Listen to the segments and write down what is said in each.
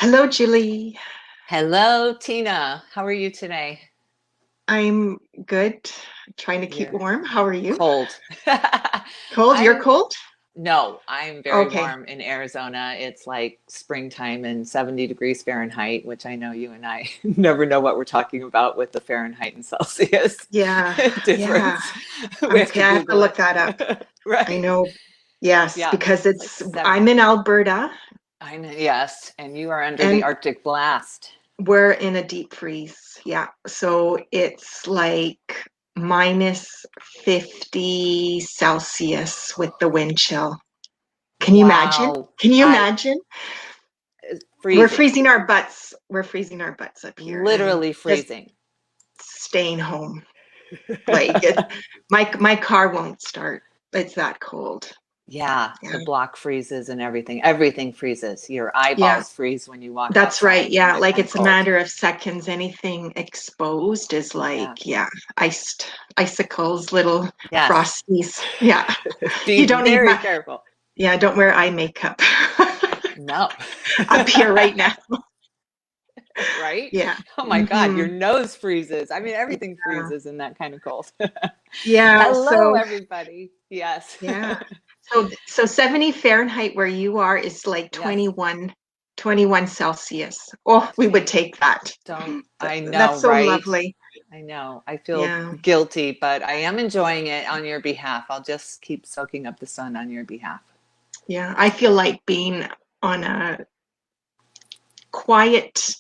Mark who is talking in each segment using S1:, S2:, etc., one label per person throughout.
S1: Hello, Julie.
S2: Hello, Tina. How are you today?
S1: I'm good. Trying to keep
S2: You're
S1: warm. How are you?
S2: cold.
S1: Cold? You're
S2: I'm
S1: cold?
S2: no, I'm very
S1: Okay.
S2: warm in Arizona. It's like springtime and 70 degrees Fahrenheit, which I know you and I never know what we're talking about with the Fahrenheit and Celsius
S1: Yeah. Yeah.
S2: difference. We have
S1: Okay.
S2: to
S1: I have to
S2: Google
S1: look
S2: it.
S1: that up. I
S2: Right.
S1: know. Yes,
S2: Yeah,
S1: because
S2: it's like
S1: I'm
S2: seven.
S1: in Alberta
S2: I know, yes, and you are under the
S1: and
S2: Arctic blast.
S1: we're in a deep freeze. Yeah. So it's like minus 50 Celsius with the wind chill. Can you imagine?
S2: Wow.
S1: Can you
S2: I
S1: imagine? We're
S2: freezing.
S1: freezing our butts. We're freezing our butts up here and
S2: Literally
S1: just
S2: freezing.
S1: staying home. Like it, my car won't start. It's that cold.
S2: Yeah,
S1: Yeah.
S2: the block freezes and everything. Everything freezes. Your
S1: Yeah,
S2: eyeballs freeze when you walk
S1: that's right.
S2: outside in
S1: Yeah,
S2: that
S1: like
S2: kind of
S1: it's a
S2: cold.
S1: matter of seconds. Anything exposed is like,
S2: Yeah.
S1: yeah, iced icicles, little
S2: Yes.
S1: frosties. Yeah.
S2: Be
S1: You don't need
S2: very
S1: my,
S2: careful.
S1: yeah, don't wear eye makeup
S2: No.
S1: up here right now.
S2: Right?
S1: Yeah.
S2: Oh my God,
S1: Hmm.
S2: your nose freezes. I mean, everything
S1: Yeah.
S2: freezes in that kind of cold.
S1: Yeah,
S2: Hello,
S1: so
S2: everybody. Yes.
S1: yeah. So 70 Fahrenheit where you are is like
S2: Yes.
S1: 21 Celsius. Oh, we would take that.
S2: Don't, I
S1: That's
S2: know,
S1: so
S2: right?
S1: lovely.
S2: I know. I feel
S1: Yeah.
S2: guilty, but I am enjoying it on your behalf. I'll just keep soaking up the sun on your behalf.
S1: Yeah. I feel like being on a quiet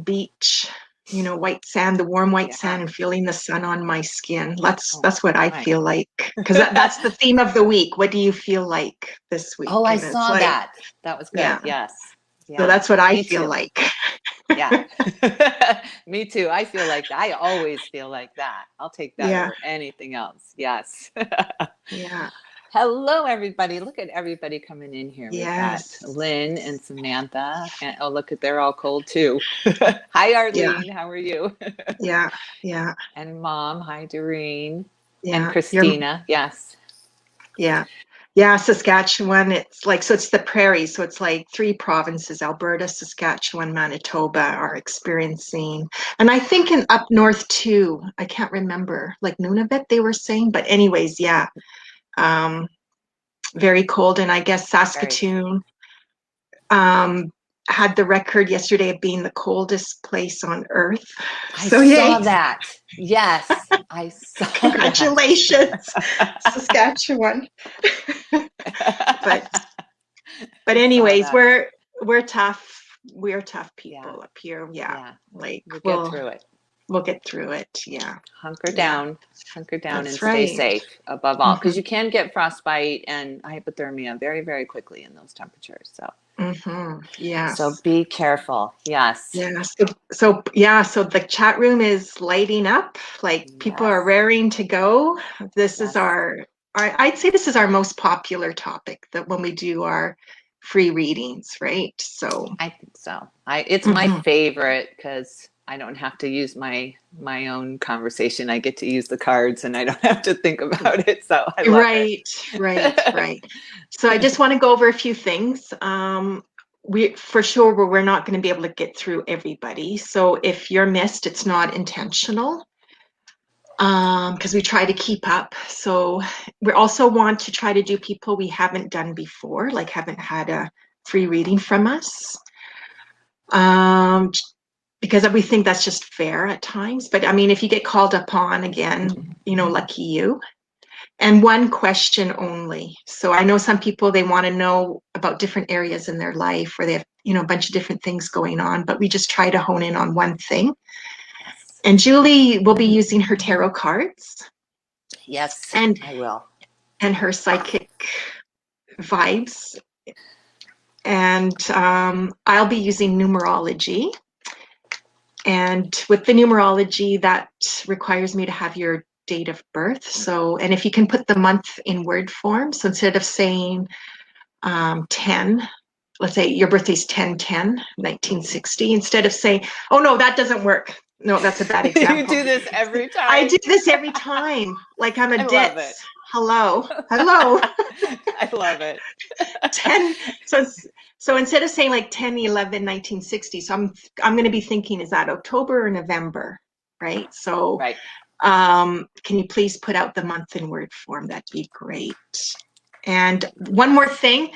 S1: beach, white sand, the warm white
S2: Yeah.
S1: sand, and feeling the sun on my skin. That's
S2: Oh
S1: that's what I
S2: my.
S1: feel like. Because that's the theme of the week. What do you feel like this week?
S2: Oh, I
S1: And it's
S2: saw
S1: like,
S2: that. That was
S1: yeah.
S2: good. Yes.
S1: So
S2: Yeah.
S1: that's what I
S2: Me
S1: feel
S2: too.
S1: like.
S2: Yeah. Me too. I feel like I always feel like that. I'll take that
S1: Yeah.
S2: over anything else. Yes.
S1: Yeah.
S2: Hello, everybody. Look at everybody coming in here. We've got
S1: Yes.
S2: Lynn and Samantha. And oh, look at they're all cold too. Hi,
S1: Yeah.
S2: Arlene. How are you?
S1: Yeah. Yeah.
S2: And Mom. Hi, Doreen. And
S1: Yeah.
S2: Christina. Yes.
S1: Yeah. Yeah, Saskatchewan, it's like, so it's the prairies. So it's like three provinces, Alberta, Saskatchewan, Manitoba are experiencing, and I think in up north too, I can't remember, like Nunavut they were saying, but anyways, yeah, um, very cold. And I guess
S2: Very.
S1: Saskatoon um, had the record yesterday of being the coldest place on earth.
S2: I
S1: So
S2: saw
S1: yay,
S2: that. Yes, I saw that.
S1: congratulations, Saskatchewan. But
S2: I
S1: But
S2: saw
S1: anyways,
S2: that.
S1: we're tough. We're tough
S2: Yeah,
S1: people up here. Yeah.
S2: yeah.
S1: Like
S2: We'll get
S1: we'll
S2: through it.
S1: we'll get through it. Yeah.
S2: Hunker
S1: Yeah.
S2: down, hunker down, and
S1: That's
S2: stay
S1: right.
S2: safe above all,
S1: Hmm.
S2: because you can get frostbite and hypothermia very, very quickly in those temperatures.
S1: Hmm.
S2: So
S1: Yes.
S2: be careful. Yes,
S1: Yeah. So yeah, so the chat room is lighting up. Like people
S2: yes,
S1: are raring to go. This is
S2: yes.
S1: I'd say this is our most popular topic that when we do our free readings, right? So
S2: I think so. It's my
S1: mhm.
S2: favorite because I don't have to use my own conversation. I get to use the cards and I don't have to think about it. So I love
S1: Right, right,
S2: it.
S1: right. So I just want to go over a few things. We for sure we're not going to be able to get through everybody. So if you're missed, it's not intentional. Because we try to keep up. So we also want to try to do people we haven't done before, like haven't had a free reading from us. Um, because we think that's just fair at times. But I mean, if you get called upon again, lucky you. And one question only. So I know some people they want to know about different areas in their life where they have, a bunch of different things going on, but we just try to hone in on one thing.
S2: Yes,
S1: And Julie will be using her tarot cards
S2: yes,
S1: and
S2: I will.
S1: her psychic vibes. And I'll be using numerology. And with the numerology, that requires me to have your date of birth. So, and if you can put the month in word form, so instead of saying 10, let's say your birthday's 10/10/1960, instead of saying, oh no, that doesn't work. No, that's a bad
S2: You
S1: example.
S2: do this every
S1: I
S2: time.
S1: do this every time, like I'm a
S2: I love
S1: ditz.
S2: it.
S1: Hello. Hello.
S2: I love it.
S1: 10. So instead of saying like 10, 11, 1960, so I'm going to be thinking, is that October or November? Right. So
S2: Right.
S1: can you please put out the month in word form? That'd be great. And one more thing.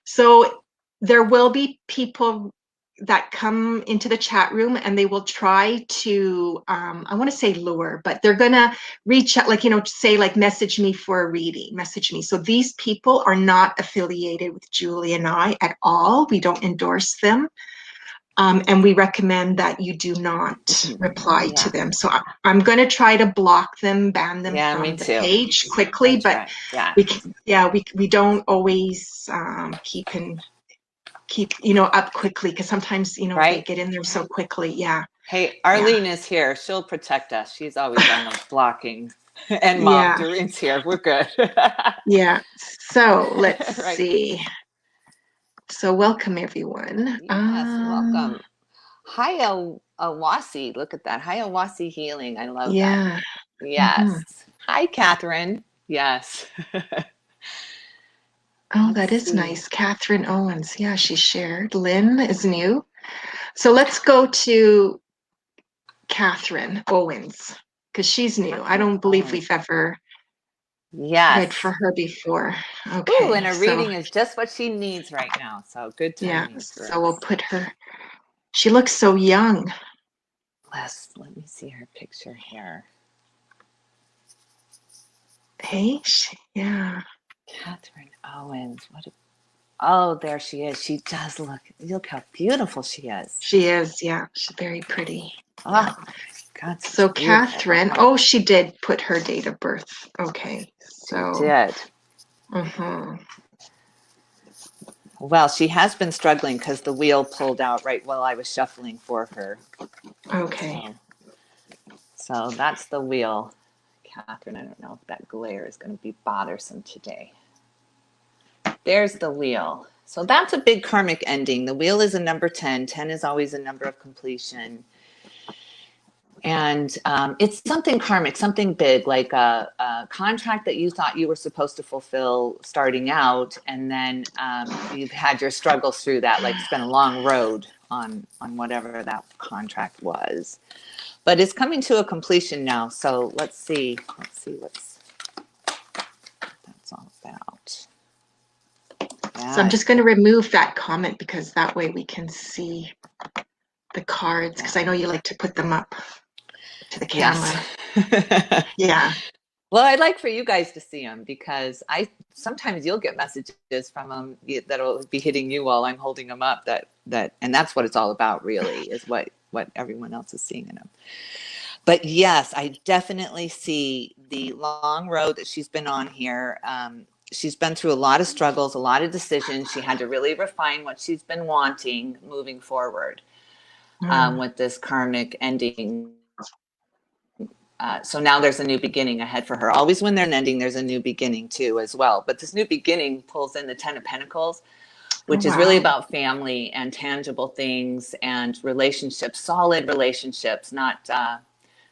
S1: So there will be people that come into the chat room and they will try to, I want to say lure, but they're going to reach out, like, say like, message me for a reading, message me. So these people are not affiliated with Julie and I at all. We don't endorse them. And we recommend that you do not reply to them. So I'm going to try to block them, ban them
S2: Me
S1: from the
S2: too.
S1: page quickly,
S2: That's
S1: but
S2: right.
S1: we don't always keep up quickly, because sometimes they
S2: Right.
S1: get in there so quickly. Yeah.
S2: Hey, Arlene is here. She'll protect us. She's always on the blocking. And Mom,
S1: Yeah.
S2: Doreen's here. We're good.
S1: Yeah. So let's
S2: Right.
S1: see. So welcome everyone.
S2: Yes, welcome. Hi, Awasi. Look at that. Hi, Awasi Healing. I love that.
S1: Yeah.
S2: Yes. Hi, Catherine. Yes.
S1: Oh,
S2: Let's
S1: that is
S2: see.
S1: nice. Catherine Owens. Yeah, she shared. Lynn is new. So let's go to Catherine Owens, because she's new. I don't believe we've ever read for
S2: Yes.
S1: her before.
S2: Ooh,
S1: Okay.
S2: and a
S1: So
S2: reading is just what she needs right now. So good
S1: yeah.
S2: timing for
S1: So we'll
S2: us.
S1: put her. She looks so young.
S2: Let me see her picture here.
S1: Hey. Yeah.
S2: Catherine Owens. Oh, there she is. She does look how beautiful she is.
S1: She is. Yeah. She's very pretty.
S2: Oh, God, she's
S1: So
S2: beautiful.
S1: Catherine, oh, she did put her date of birth. Okay. So.
S2: She did.
S1: Mm-hmm.
S2: Well, she has been struggling because the wheel pulled out right while I was shuffling for her.
S1: Okay.
S2: So that's the wheel. Catherine, I don't know if that glare is going to be bothersome today. There's the wheel. So that's a big karmic ending. The wheel is a number 10. 10 is always a number of completion. And it's something karmic, something big, like a contract that you thought you were supposed to fulfill starting out, and then you've had your struggles through that. Like, it's been a long road on whatever that contract was, but it's coming to a completion now. So let's see what that's all about. Yeah.
S1: So I'm just going to remove that comment, because that way we can see the cards, because I know you like to put them up to the camera.
S2: Yes.
S1: Yeah.
S2: Well, I'd like for you guys to see them, because sometimes you'll get messages from them that'll be hitting you while I'm holding them up. And that's what it's all about, really, is what everyone else is seeing in them. But yes, I definitely see the long road that she's been on here. She's been through a lot of struggles, a lot of decisions. She had to really refine what she's been wanting moving forward with this karmic ending. So now there's a new beginning ahead for her. Always when there's an ending, there's a new beginning too, as well. But this new beginning pulls in the 10 of Pentacles, which is really about family and tangible things and relationships, solid relationships, not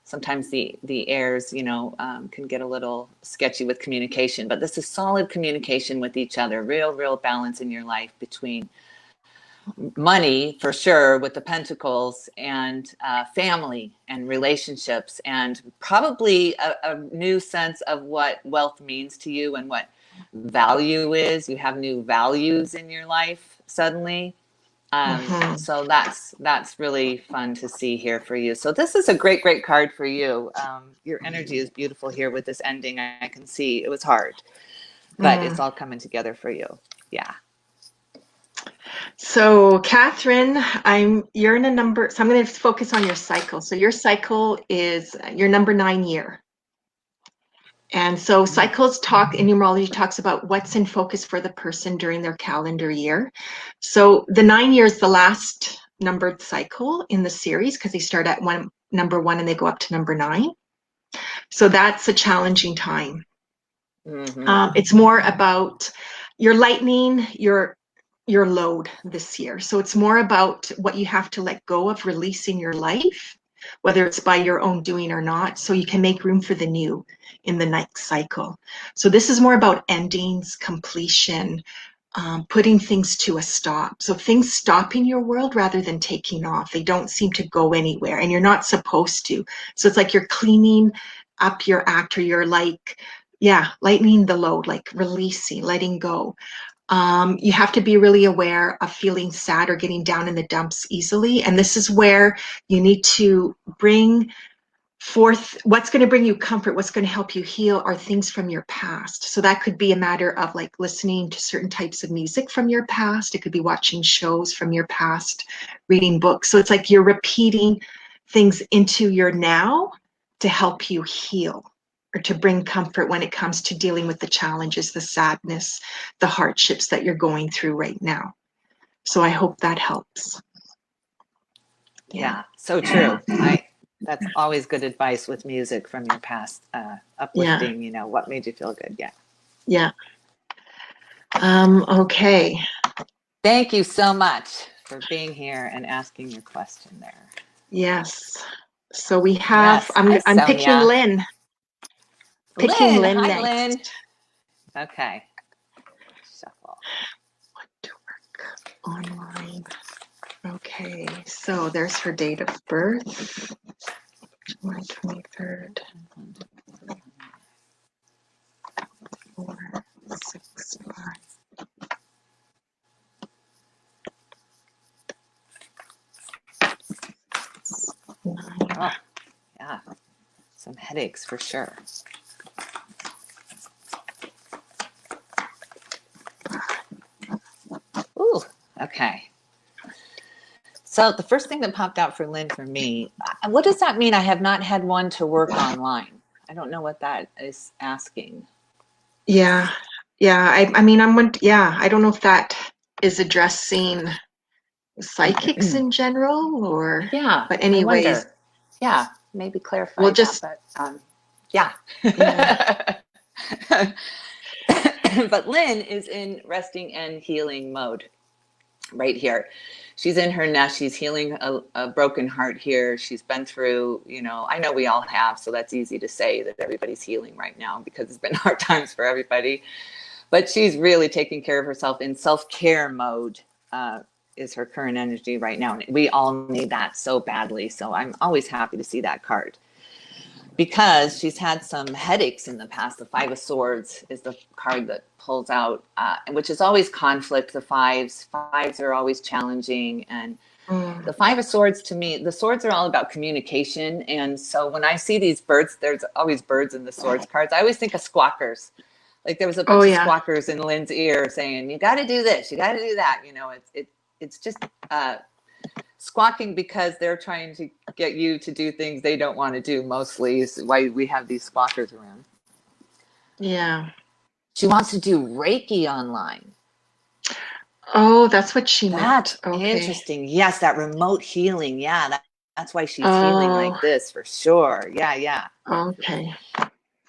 S2: sometimes the heirs, can get a little sketchy with communication. But this is solid communication with each other, real balance in your life between money, for sure, with the Pentacles, and family and relationships, and probably a new sense of what wealth means to you and what value is. You have new values in your life suddenly. So that's really fun to see here for you. So this is a great card for you. Your energy is beautiful here with this ending. I can see it was hard, but it's all coming together for you. Yeah.
S1: So Catherine, you're in a number, so I'm going to focus on your cycle. So your cycle is your number 9 year. And so cycles in numerology talks about what's in focus for the person during their calendar year. So the 9 year is the last numbered cycle in the series, because they start at number 1 and they go up to number 9. So that's a challenging time. It's more about your lightning, your load this year. So it's more about what you have to let go of, releasing your life, whether it's by your own doing or not, so you can make room for the new in the next cycle. So this is more about endings, completion, putting things to a stop. So things stop in your world rather than taking off. They don't seem to go anywhere, and you're not supposed to. So it's like you're cleaning up your act, or you're like, yeah, lightening the load, like releasing, letting go. You have to be really aware of feeling sad or getting down in the dumps easily. And this is where you need to bring forth what's going to bring you comfort, what's going to help you heal are things from your past. So that could be a matter of like listening to certain types of music from your past. It could be watching shows from your past, reading books. So it's like you're repeating things into your now to help you heal, or to bring comfort when it comes to dealing with the challenges, the sadness, the hardships that you're going through right now. So I hope that helps.
S2: Yeah, so true. That's always good advice with music from your past, uplifting, you know, what made you feel good. Yeah.
S1: Yeah. Okay.
S2: Thank you so much for being here and asking your question there.
S1: Yes. So we have,
S2: Yes. Hi,
S1: I'm picking
S2: Sonia.
S1: Lynn. Picking
S2: Lynn.
S1: Lynn
S2: Hi,
S1: next.
S2: Lynn. Okay. Shuffle.
S1: What to work online. Okay. So there's her date of birth. July 23rd. 4, 6, 5.
S2: Oh, yeah. Some headaches for sure. Ooh, okay. So the first thing that popped out for Lynn for me, what does that mean? I have not had one to work online. I don't know what that is asking.
S1: Yeah. Yeah. I mean, I don't know if that is addressing psychics in general, or,
S2: Yeah,
S1: but
S2: I
S1: anyways.
S2: wonder. Yeah, maybe clarify
S1: We'll just,
S2: that, but yeah.
S1: yeah.
S2: But Lynn is in resting and healing mode right here. She's in her nest. She's healing a broken heart here. She's been through, you know, I know we all have, so that's easy to say that everybody's healing right now because it's been hard times for everybody. But she's really taking care of herself in self-care mode. Is her current energy right now. And we all need that so badly. So I'm always happy to see that card because she's had some headaches in the past. The Five of Swords is the card that pulls out, which is always conflict. The fives are always challenging. And the Five of Swords, to me, the swords are all about communication. And so when I see these birds, there's always birds in the swords cards. I always think of squawkers. Like there was a bunch of squawkers in Lynn's ear saying, you got to do this, you got to do that. You know, it's just squawking because they're trying to get you to do things they don't want to do, mostly is why we have these squawkers around.
S1: Yeah.
S2: She wants to do Reiki online.
S1: Oh, that's what she meant.
S2: That's
S1: okay.
S2: Interesting. Yes, that remote healing. Yeah, that's why she's healing like this for sure. Yeah.
S1: Okay.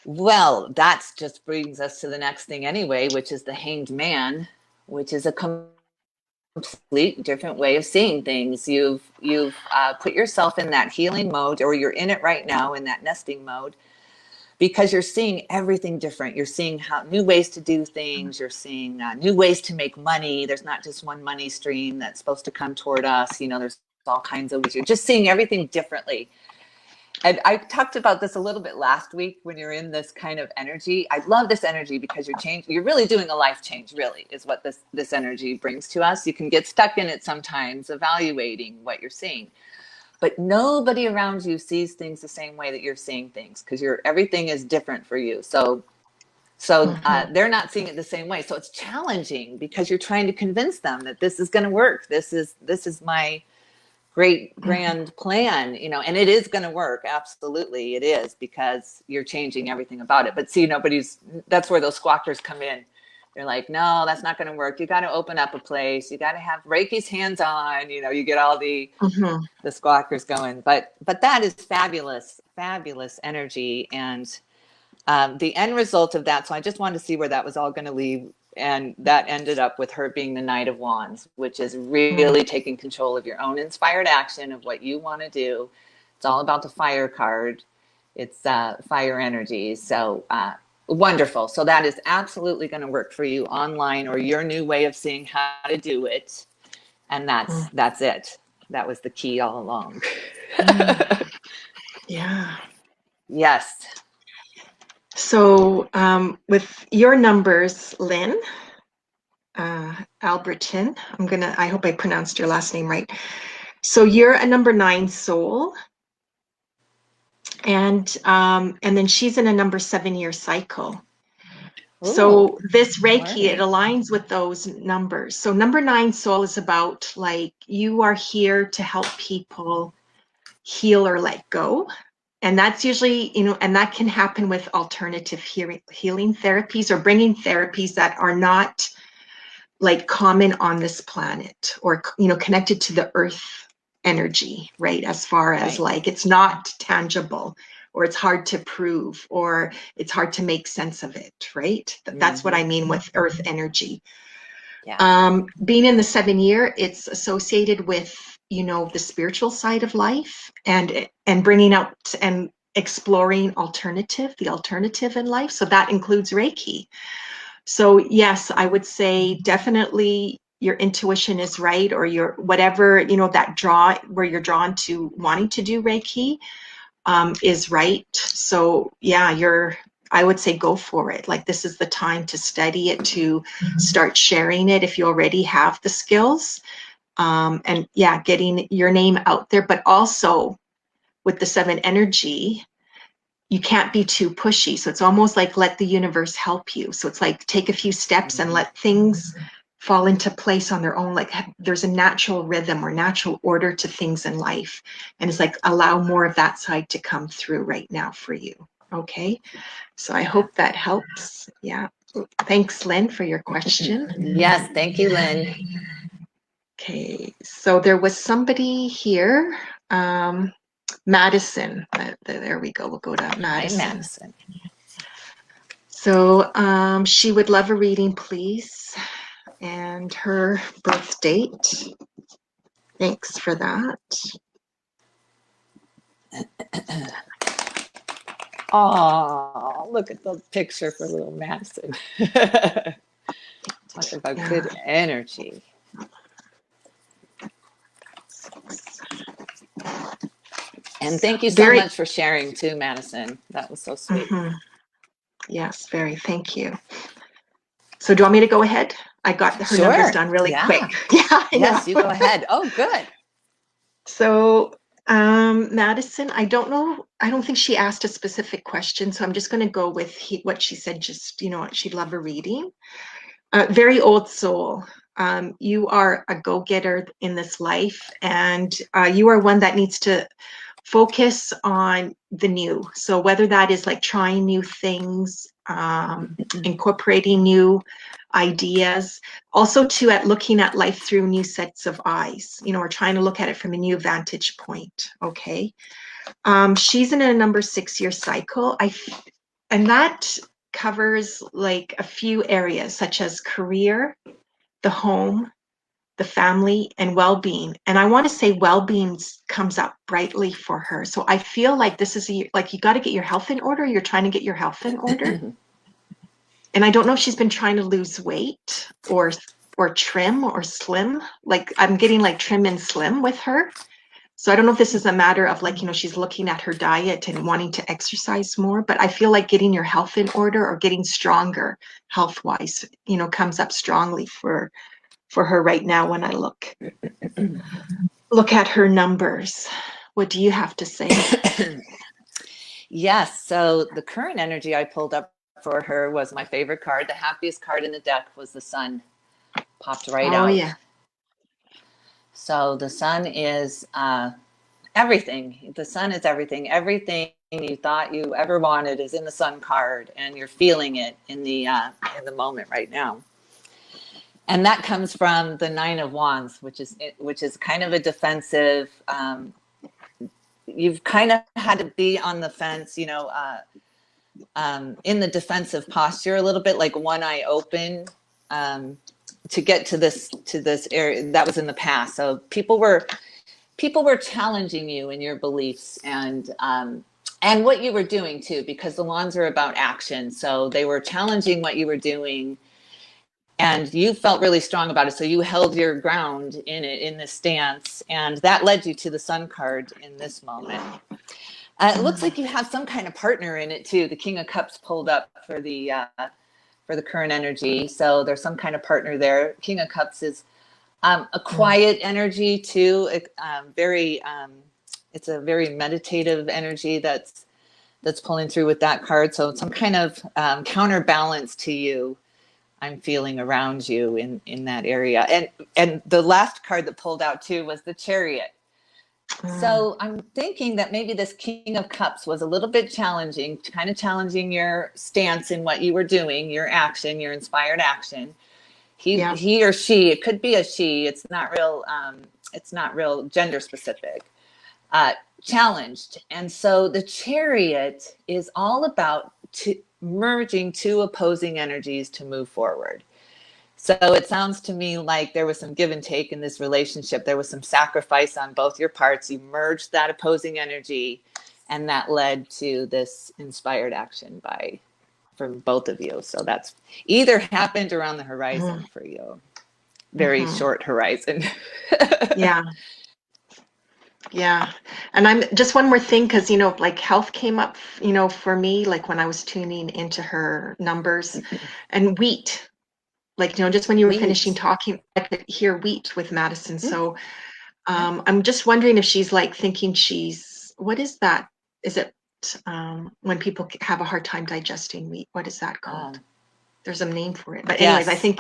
S2: Well, that just brings us to the next thing anyway, which is the Hanged Man, which is a complete different way of seeing things. You've put yourself in that healing mode, or you're in it right now in that nesting mode, because you're seeing everything different. You're seeing how new ways to do things. You're seeing new ways to make money. There's not just one money stream that's supposed to come toward us. You know, there's all kinds of ways. You're just seeing everything differently. And I talked about this a little bit last week when you're in this kind of energy. I love this energy because you're really doing a life change, really, is what this energy brings to us. You can get stuck in it sometimes, evaluating what you're seeing. But nobody around you sees things the same way that you're seeing things, because everything is different for you. So they're not seeing it the same way. So it's challenging because you're trying to convince them that this is going to work. This is my great grand plan, you know, and it is going to work. Absolutely it is, because you're changing everything about it. But see, that's where those squawkers come in. They're like, no, that's not going to work. You got to open up a place. You got to have Reiki's hands on, you know, you get all the squawkers going, but that is fabulous energy. And the end result of that. So I just wanted to see where that was all going to lead. And that ended up with her being the Knight of Wands, which is really taking control of your own inspired action of what you want to do, It's all about the fire card. It's fire energy. So wonderful. So that is absolutely going to work for you online, or your new way of seeing how to do it. And that's it. That was the key all along.
S1: Yeah.
S2: Yes.
S1: So with your numbers, Lynn, Albertin, I hope I pronounced your last name right. So you're a number 9 soul. And then she's in a number 7-year cycle.
S2: Ooh,
S1: so this Reiki,
S2: right.
S1: it aligns with those numbers. So number 9 soul is about like, you are here to help people heal or let go. And that's usually, and that can happen with alternative healing therapies, or bringing therapies that are not like common on this planet, or, connected to the earth energy, right? As far as like, it's not tangible, or it's hard to prove, or it's hard to make sense of it, right? That's what I mean with earth energy. Yeah. Being in the 7-year, it's associated with, the spiritual side of life, and bringing out and exploring the alternative in life. So that includes Reiki. So yes, I would say definitely your intuition is right, or your whatever, where you're drawn to wanting to do Reiki is right. So yeah, I would say go for it. Like, this is the time to study it, to start sharing it if you already have the skills. And yeah, getting your name out there, but also with the 7 energy, you can't be too pushy. So it's almost like let the universe help you. So it's like take a few steps and let things fall into place on their own. Like, there's a natural rhythm or natural order to things in life. And it's like, allow more of that side to come through right now for you. Okay. So I hope that helps. Yeah. Thanks, Lynn, for your question.
S2: Yes. Thank you, Lynn.
S1: Okay. So there was somebody here. Madison. There we go. We'll go to Madison.
S2: Hi, Madison.
S1: So she would love a reading, please, and her birth date. Thanks for that.
S2: Oh, look at the picture for little Madison. Talk about good energy. And thank you so much for sharing too, Madison. That was so sweet.
S1: Yes, very. Thank you. So do you want me to go ahead? I got her numbers done really quick. Yeah.
S2: Yes, you go ahead. Oh, good.
S1: So Madison, I don't think she asked a specific question, so I'm just going to go with what she said. Just, she'd love a reading. Very old soul. You are a go-getter in this life, and you are one that needs to focus on the new. So whether that is like trying new things, incorporating new ideas, also too at looking at life through new sets of eyes, or trying to look at it from a new vantage point. Okay. She's in a number 6-year cycle. And that covers like a few areas such as career, the home, the family, and well-being. And I want to say well-being comes up brightly for her. So I feel like this is like, you got to get your health in order. You're trying to get your health in order. And I don't know if she's been trying to lose weight or trim or slim. Like, I'm getting like trim and slim with her. So I don't know if this is a matter of like, she's looking at her diet and wanting to exercise more, but I feel like getting your health in order or getting stronger health-wise, comes up strongly for her right now when I look at her numbers. What do you have to say?
S2: Yes. So the current energy I pulled up for her was my favorite card. The happiest card in the deck was the sun. Popped right out. Oh, yeah. So the sun is everything. The sun is everything. Everything you thought you ever wanted is in the sun card, and you're feeling it in the moment right now. And that comes from the 9 of Wands, which is kind of a defensive. You've kind of had to be on the fence, in the defensive posture a little bit, like one eye open, to get to this area that was in the past. So people were people were challenging you in your beliefs and what you were doing too, because the wands are about action. So they were challenging what you were doing, and you felt really strong about it. So you held your ground in it, in this stance, and that led you to the Sun card in this moment. It looks like you have some kind of partner in it too. The King of Cups pulled up for the current energy, so there's some kind of partner there. King of Cups is a quiet energy too. It's a very meditative energy that's pulling through with that card. So some kind of counterbalance to you, I'm feeling around you in that area. And the last card that pulled out too was the Chariot. So I'm thinking that maybe this King of Cups was a little bit challenging, kind of challenging your stance in what you were doing, your action, your inspired action. He or she, it could be a she. It's not real gender specific. Challenged. And so the Chariot is all about merging two opposing energies to move forward. So it sounds to me like there was some give and take in this relationship. There was some sacrifice on both your parts. You merged that opposing energy, and that led to this inspired action from both of you. So that's either happened or on the horizon for you. Very short horizon.
S1: Yeah. Yeah. And I'm just one more thing, because, like health came up, for me, like when I was tuning into her numbers, and wheat, like, just when you were finishing talking, I could hear wheat with Madison. So I'm just wondering if she's like thinking what is that? Is it when people have a hard time digesting wheat? What is that called? There's a name for it. But anyways, I think,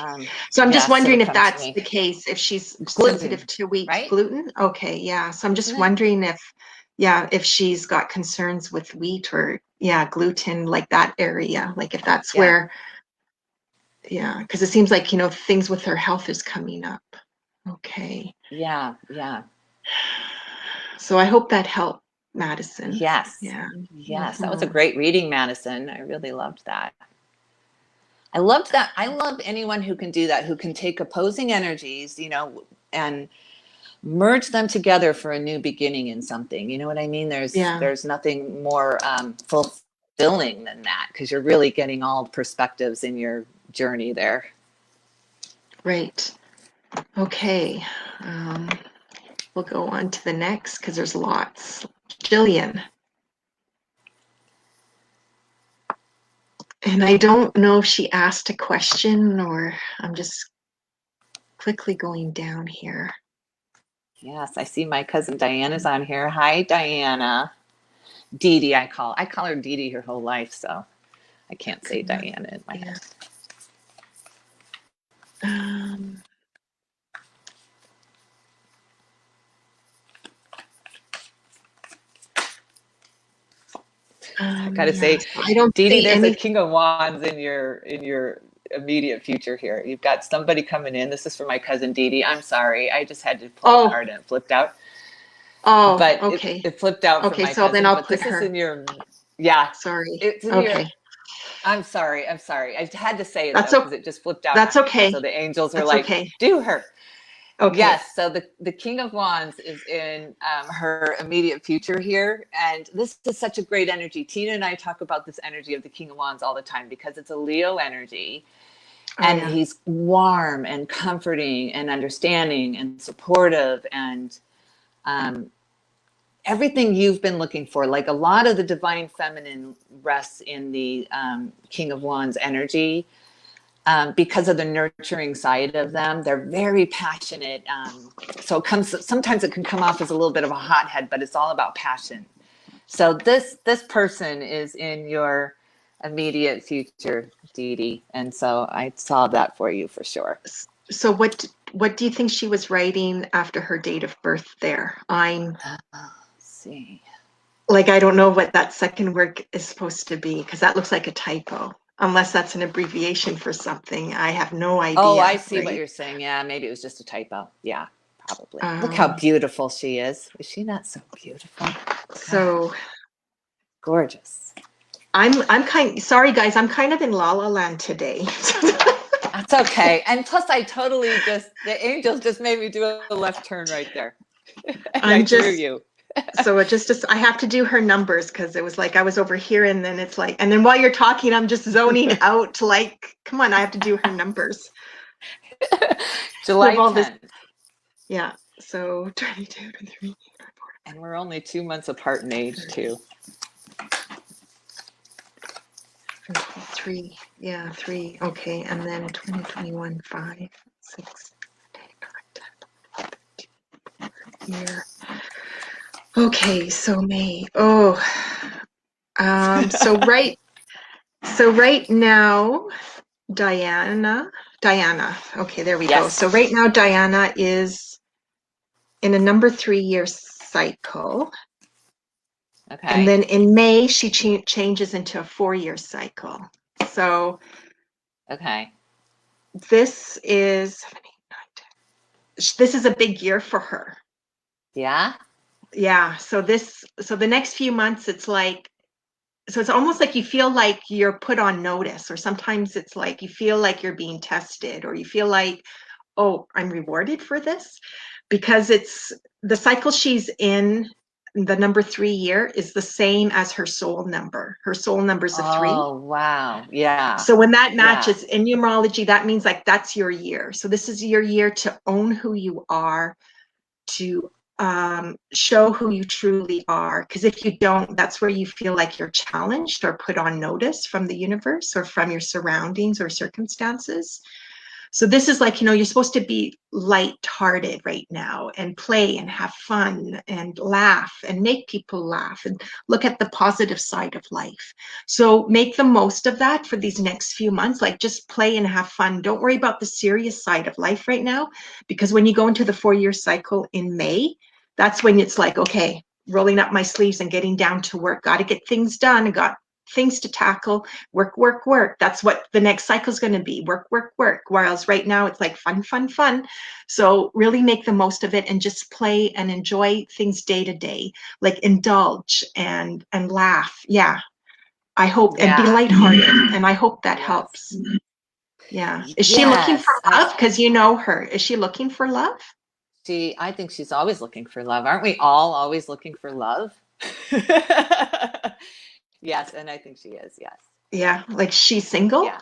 S1: so I'm just wondering if that's the case, if she's sensitive to wheat, right? Gluten? Okay, yeah. So I'm just wondering if she's got concerns with wheat or, gluten, like that area, like if that's where, because it seems like, things with her health is coming up. Okay.
S2: Yeah.
S1: So I hope that helped, Madison.
S2: Yes.
S1: Yeah.
S2: Yes, that was a great reading, Madison. I really loved that. I loved that. I love anyone who can do that, who can take opposing energies, and merge them together for a new beginning in something. You know what I mean? There's nothing more fulfilling than that, because you're really getting all perspectives in your journey there.
S1: Right. Okay. We'll go on to the next, because there's lots. Jillian. And I don't know if she asked a question, or I'm just quickly going down here.
S2: Yes, I see my cousin Diana's on here. Hi, Diana. Dee Dee, I call her Dee Dee her whole life, so I can't say Diana in my head. I gotta say, Dee Dee, there's a King of Wands in your immediate future here. You've got somebody coming in. This is for my cousin Dee Dee. I'm sorry, I just had to pull a card and it flipped out.
S1: Oh,
S2: but
S1: okay.
S2: It flipped out for my cousin. Okay, so then I'll put her. This is in your,
S1: Sorry.
S2: It's in your. I'm sorry. I had to say it because it just flipped out.
S1: That's okay.
S2: So the angels are like, do her. Okay. Yes. So the King of Wands is in her immediate future here. And this is such a great energy. Tina and I talk about this energy of the King of Wands all the time, because it's a Leo energy. And he's warm and comforting and understanding and supportive and everything you've been looking for. Like a lot of the divine feminine rests in the King of Wands energy. Because of the nurturing side of them, they're very passionate. So sometimes it can come off as a little bit of a hothead, but it's all about passion. So this person is in your immediate future, Dee Dee, and so I saw that for you for sure.
S1: So what do you think she was writing after her date of birth there? Let's
S2: see.
S1: Like, I don't know what that second word is supposed to be, because that looks like a typo. Unless that's an abbreviation for something. I have no idea.
S2: Oh, I see what you're saying. Yeah, maybe it was just a typo. Yeah, probably. Look how beautiful she is. Is she not so beautiful?
S1: So
S2: gorgeous.
S1: Sorry guys, I'm kind of in La La Land today.
S2: That's okay. And plus the angels just made me do a left turn right there. And I
S1: I'm
S2: drew
S1: just
S2: you.
S1: so it just I have to do her numbers because it was like I was over here and then it's like and then while you're talking I'm just zoning out to like come on I have to do her numbers. We have
S2: July
S1: all this
S2: 10th.
S1: yeah. So 22, 23,
S2: And we're only 2 months apart in age, too.
S1: 3. Yeah, 3. Okay, and then 2021 5, 6, 8, 9, 10, year. Okay, so May. Oh, so right now, Diana. Okay, there we go.
S2: Yes.
S1: So right now, Diana is in a number 3-year cycle, and
S2: Okay.
S1: then in May she changes into a 4-year cycle. So
S2: Okay.
S1: this is 7, 8, 9, 10. This is a big year for her.
S2: Yeah.
S1: Yeah. So the next few months, it's like so it's almost like you feel like you're put on notice, or sometimes it's like you feel like you're being tested, or you feel like, oh, I'm rewarded for this because it's the cycle she's in. The number 3 year is the same as her soul number. Her soul number is a 3.
S2: Oh, wow. Yeah.
S1: So when that
S2: Yeah.
S1: matches in numerology, that means like that's your year. So this is your year to own who you are, to show who you truly are. Because if you don't, that's where you feel like you're challenged or put on notice from the universe or from your surroundings or circumstances. So this is like, you're supposed to be light-hearted right now and play and have fun and laugh and make people laugh and look at the positive side of life. So make the most of that for these next few months. Like just play and have fun. Don't worry about the serious side of life right now, because when you go into the 4-year cycle in May, that's when it's like, okay, rolling up my sleeves and getting down to work. Got to get things done. I got things to tackle. Work, work, work. That's what the next cycle is going to be. Work, work, work. Whereas right now it's like fun, fun, fun. So really make the most of it and just play and enjoy things day to day. Like indulge and laugh. Yeah. I hope and be
S2: Yeah.
S1: lighthearted. And I hope that
S2: Yes.
S1: helps. Yeah. Is she looking for
S2: Yes.
S1: love? Because you know her. Is she looking for love?
S2: I think she's always looking for love. Aren't we all always looking for love? Yes, and I think she is. Yes.
S1: Yeah. Like she's single?
S2: Yeah.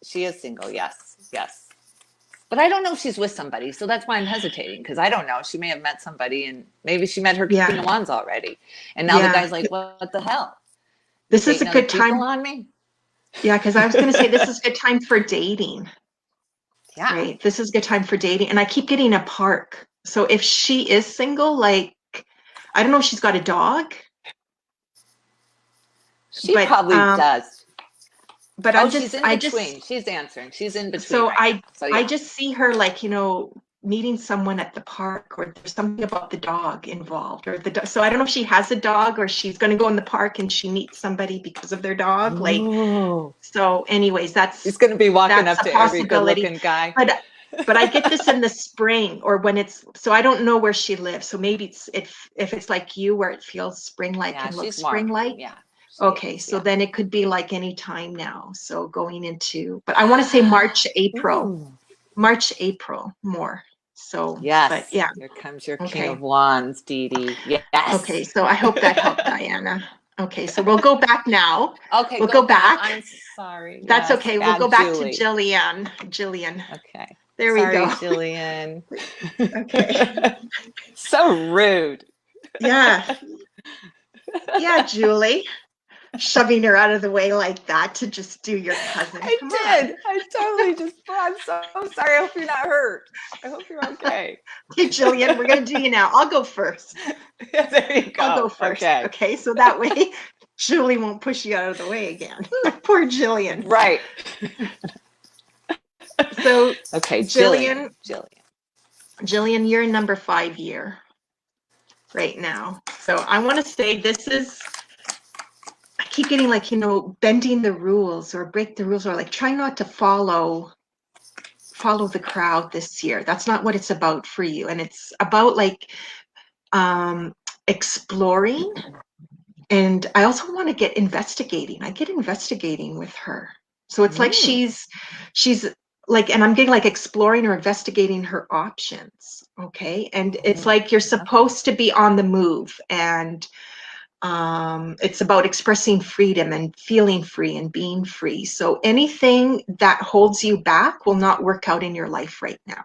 S2: She is single. Yes. Yes. But I don't know if she's with somebody, so that's why I'm hesitating, because I don't know. She may have met somebody, and maybe she met her King of
S1: Yeah.
S2: Wands already, and now the
S1: Yeah.
S2: guy's like, "What the hell? You
S1: This is a
S2: dating other
S1: good
S2: people
S1: time.
S2: on me?"
S1: Yeah, because I was going to say this is a good time for dating.
S2: Yeah.
S1: Right. This is a good time for dating. And I keep getting a park. So if she is single, like, I don't know if she's got a dog,
S2: She
S1: but
S2: probably does. Oh, she's in
S1: I just
S2: between. She's answering. She's in between
S1: so
S2: right now. So
S1: I
S2: yeah.
S1: just see her like, meeting someone at the park, or there's something about the dog involved, or so I don't know if she has a dog or she's going to go in the park and she meets somebody because of their dog. Like,
S2: Ooh.
S1: so anyways,
S2: She's going to be walking
S1: that's
S2: up
S1: a
S2: to every
S1: possibility.
S2: good-looking guy.
S1: But I get this in the spring, or when it's so I don't know where she lives. So maybe it's if it's like you, where it feels spring-like
S2: Yeah,
S1: and looks
S2: she's more.
S1: spring-like.
S2: Yeah, she
S1: Okay,
S2: is.
S1: so
S2: Yeah.
S1: then it could be like any time now. So going into, but I want to say March, April,
S2: Ooh.
S1: more. So, but
S2: Yes.
S1: yeah,
S2: Here comes your King
S1: okay,
S2: of Wands, Dee Dee.
S1: okay.
S2: Yes.
S1: So I hope that helped, Diana. Okay, so we'll go back now.
S2: Okay,
S1: We'll
S2: go
S1: go
S2: back.
S1: back.
S2: I'm sorry.
S1: That's
S2: Yes,
S1: okay. We'll go
S2: bad
S1: back to
S2: Julie.
S1: Jillian. Jillian.
S2: Okay.
S1: There we
S2: Sorry,
S1: go.
S2: Jillian.
S1: Okay.
S2: So rude.
S1: Yeah. Yeah, Julie. Shoving her out of the way like that to just do your cousin.
S2: I
S1: Come on.
S2: did. I totally just, I'm so sorry. I hope you're not hurt. I hope you're okay.
S1: Hey, Jillian, we're going to do you now. I'll go first.
S2: Yeah, there you go.
S1: I'll go first.
S2: Okay.
S1: Okay, so that way Julie won't push you out of the way again. Poor Jillian.
S2: Right.
S1: So,
S2: Okay,
S1: Jillian,
S2: Jillian.
S1: you're in number 5 year right now. So I want to say this is, I keep getting like, bending the rules or break the rules, or like try not to follow the crowd this year. That's not what it's about for you. And it's about like exploring. And I also want to get investigating. I get investigating with her. So it's like she's like, and I'm getting like exploring or investigating her options. Okay. And it's like you're supposed to be on the move, and it's about expressing freedom and feeling free and being free. So anything that holds you back will not work out in your life right now.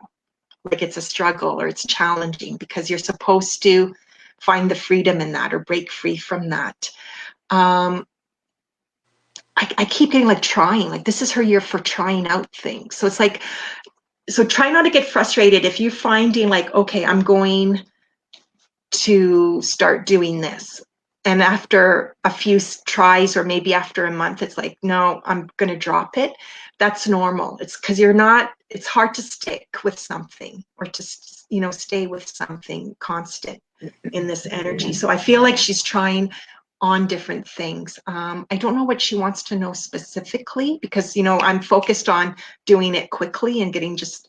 S1: Like it's a struggle or it's challenging, because you're supposed to find the freedom in that or break free from that. I keep getting like trying, like this is her year for trying out things. So it's like, so try not to get frustrated if you're finding like, okay, I'm going to start doing this. And after a few tries, or maybe after a month, it's like, no, I'm going to drop it. That's normal. It's because you're not, it's hard to stick with something, or to, stay with something constant in this energy. So I feel like she's trying on different things. I don't know what she wants to know specifically, because, I'm focused on doing it quickly and getting just,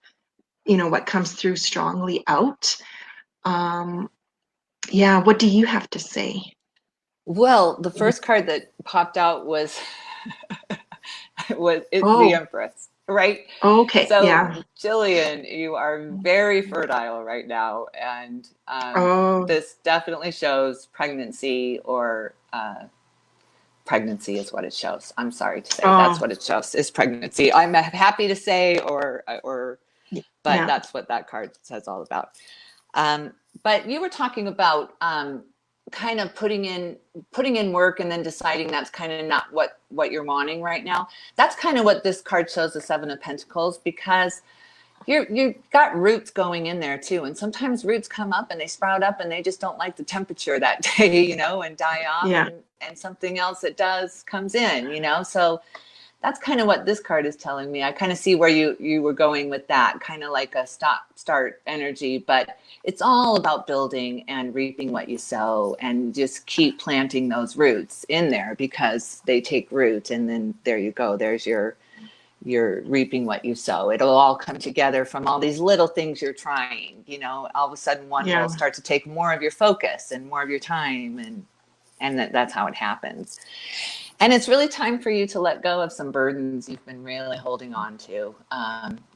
S1: what comes through strongly out. Yeah, what do you have to say?
S2: Well, the first card that popped out was it's the
S1: Oh,
S2: Empress, right?
S1: okay,
S2: So,
S1: yeah.
S2: Jillian, you are very fertile right now, and
S1: Oh,
S2: this definitely shows pregnancy, or pregnancy is what it shows. I'm sorry to say that's
S1: oh,
S2: what it shows, is pregnancy. I'm happy to say, but
S1: yeah,
S2: that's what that card says all about. But you were talking about kind of putting in work and then deciding that's kind of not what you're wanting right now. That's kind of what this card shows, the Seven of Pentacles, because you've got roots going in there too, and sometimes roots come up and they sprout up and they just don't like the temperature that day, and die off,
S1: yeah,
S2: and something else that does comes in, so that's kind of what this card is telling me. I kind of see where you were going with that, kind of like a start energy, but it's all about building and reaping what you sow, and just keep planting those roots in there, because they take root, and then there you go. There's you're reaping what you sow. It'll all come together from all these little things you're trying. All of a sudden one
S1: yeah,
S2: will start to take more of your focus and more of your time, and that's how it happens. And it's really time for you to let go of some burdens you've been really holding on to.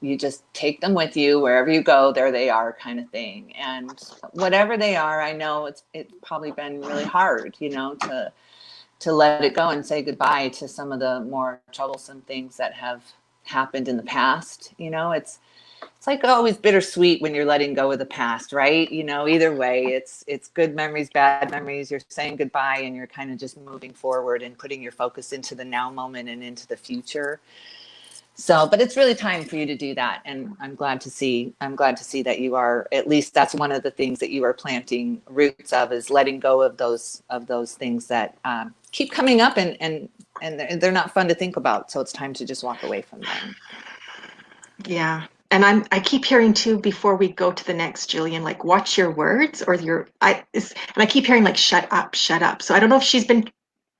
S2: You just take them with you wherever you go. There they are, kind of thing. And whatever they are, I know it's probably been really hard, to let it go and say goodbye to some of the more troublesome things that have happened in the past. It's like always bittersweet when you're letting go of the past, right? Either way, it's good memories, bad memories. You're saying goodbye, and you're kind of just moving forward and putting your focus into the now moment and into the future. So, but it's really time for you to do that, and I'm glad to see that you are, at least that's one of the things that you are planting roots of, is letting go of those things that keep coming up, and they're not fun to think about. So it's time to just walk away from them.
S1: yeah. And I keep hearing too, before we go to the next, Jillian, like watch your words, or and I keep hearing like shut up, shut up. So I don't know if she's been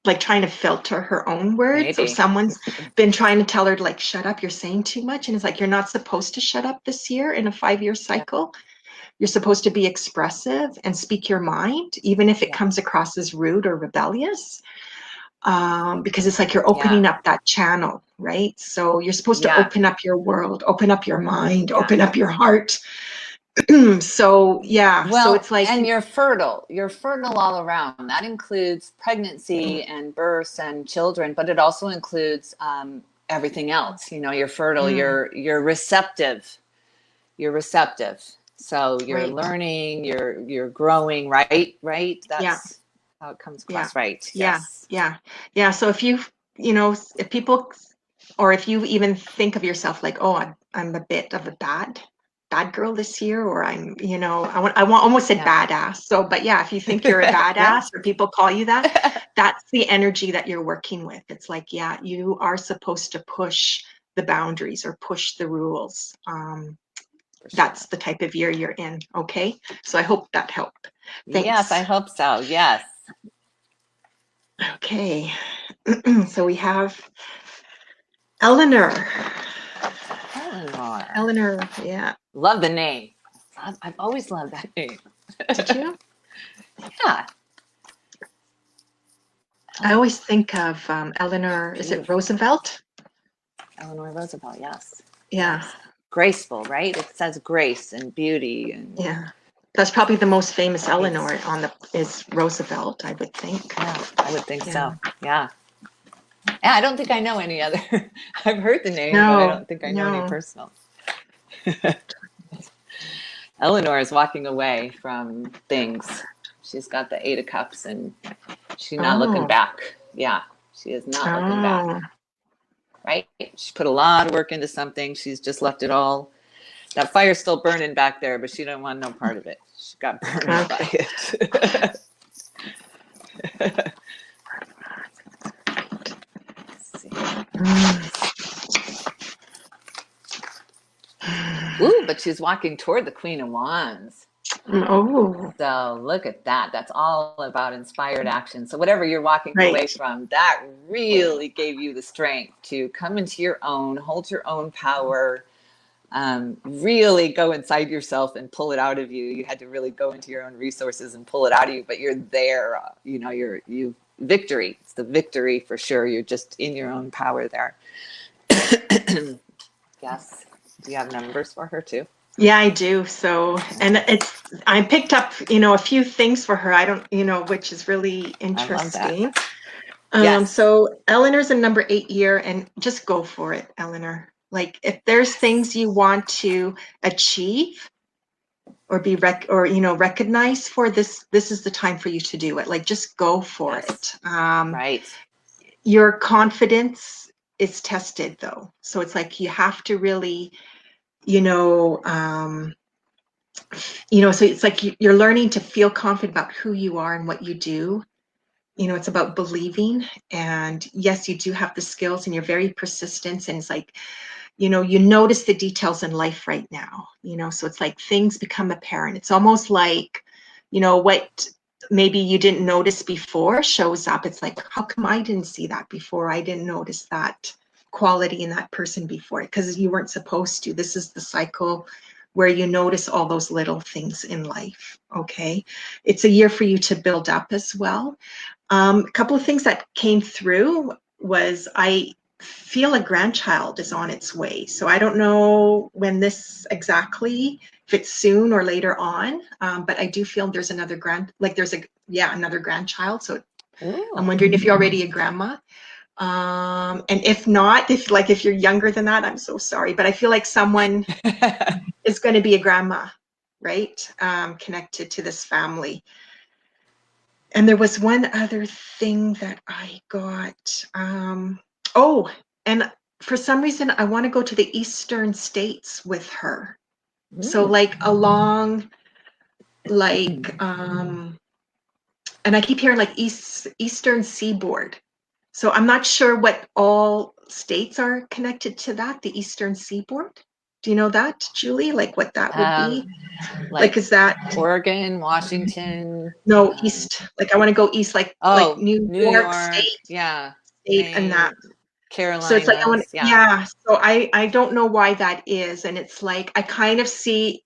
S1: like trying to filter her own words, or
S2: Maybe.
S1: someone's been trying to tell her to like shut up, you're saying too much. And it's like, you're not supposed to shut up this year in a 5-year
S2: Yeah.
S1: cycle. You're supposed to be expressive and speak your mind, even if it
S2: Yeah.
S1: comes across as rude or rebellious, because it's like you're
S2: Yeah.
S1: opening up that channel, right? So you're supposed to
S2: Yeah.
S1: open up your world, open up your mind,
S2: Yeah.
S1: open up your heart. So yeah, so
S2: Well,
S1: it's like,
S2: and you're fertile. You're fertile all around. That includes pregnancy and births and children, but it also includes everything else. You're fertile.
S1: mm,
S2: You're receptive. You're receptive. So you're
S1: right,
S2: learning. You're growing. Right. Right.
S1: yeah,
S2: That's how it comes
S1: yeah,
S2: across. Right.
S1: yeah,
S2: Yes.
S1: yeah, yeah. So if if people, or if you even think of yourself like, oh, I'm a bit of a bad girl this year, or I want almost said
S2: Yeah.
S1: badass. So, but yeah, if you think you're a
S2: Yeah.
S1: badass, or people call you that, that's the energy that you're working with. It's like, yeah, you are supposed to push the boundaries or push the rules.
S2: For
S1: That's
S2: sure.
S1: the type of year you're in. Okay. So I hope that helped.
S2: Yes, I
S1: Thanks.
S2: hope so. Yes.
S1: Okay. So we have Eleanor.
S2: Eleanor.
S1: Eleanor, yeah.
S2: Love the name. I've always loved that name.
S1: Did you?
S2: Yeah.
S1: I always think of Eleanor, is it
S2: Beautiful.
S1: Roosevelt?
S2: Eleanor Roosevelt, yes.
S1: Yeah.
S2: Graceful, right? It says grace and beauty and
S1: Yeah. That's probably the most famous
S2: it's,
S1: Eleanor is Roosevelt, I would think.
S2: yeah, I would think
S1: Yeah.
S2: so. Yeah. Yeah, I don't think I know any other. I've heard the name, but I
S1: No,
S2: don't think I know any
S1: no.
S2: personal. Eleanor is walking away from things. She's got the Eight of Cups and she's not looking
S1: Oh,
S2: back. Yeah, she is not looking back.
S1: oh,
S2: Right? She put a lot of work into something. She's just left it all. That fire's still burning back there, but she don't want no part of it. She got burned by
S1: okay.
S2: it. Let's see.
S1: Mm.
S2: Ooh, but she's walking toward the Queen of Wands.
S1: Oh,
S2: So look at that. That's all about inspired action. So whatever you're walking
S1: right.
S2: away from, that really gave you the strength to come into your own, hold your own power, really go inside yourself and pull it out of you. You had to really go into your own resources and pull it out of you, but you're there. You victory. It's the victory for sure. You're just in your own power there. Yes. Do you have numbers for her too?
S1: Yeah, I do. So, and I picked up, a few things for her. I don't, which is really
S2: I love that.
S1: interesting.
S2: Yes.
S1: So Eleanor's a number 8 year, and just go for it, Eleanor. Like if there's things you want to achieve or be recognized for, this is the time for you to do it. Like just go for
S2: Yes.
S1: it.
S2: Right.
S1: Your confidence is tested though. So it's like you have to really, so it's like you're learning to feel confident about who you are and what you do. It's about believing. And yes, you do have the skills and you're very persistent. And it's like, you notice the details in life right now, so it's like things become apparent. It's almost like, what maybe you didn't notice before shows up. It's like, how come I didn't see that before? I didn't notice that quality in that person before, because you weren't supposed to. This is the cycle where you notice all those little things in life. Okay. It's a year for you to build up as well. A couple of things that came through was I feel a grandchild is on its way. So I don't know when this exactly, if it's soon or later on, but I do feel there's another another grandchild. So I'm
S2: Ooh.
S1: wondering if you're already a grandma. And if not, if you're younger than that, I'm so sorry, but I feel like someone is going to be a grandma, right? Connected to this family. And there was one other thing that I got. And for some reason, I want to go to the eastern states with her. So like along, and I keep hearing like eastern seaboard. So I'm not sure what all states are connected to that, the eastern seaboard. Do you know that, Julie? Like what that would be? Like is that
S2: Oregon, Washington?
S1: no east? Like I want to go east, like New
S2: New
S1: York
S2: York,
S1: State,
S2: yeah,
S1: state and that.
S2: Maine,
S1: So it's like I want,
S2: Carolinas, yeah.
S1: yeah. So I don't know why that is, and it's like I kind of see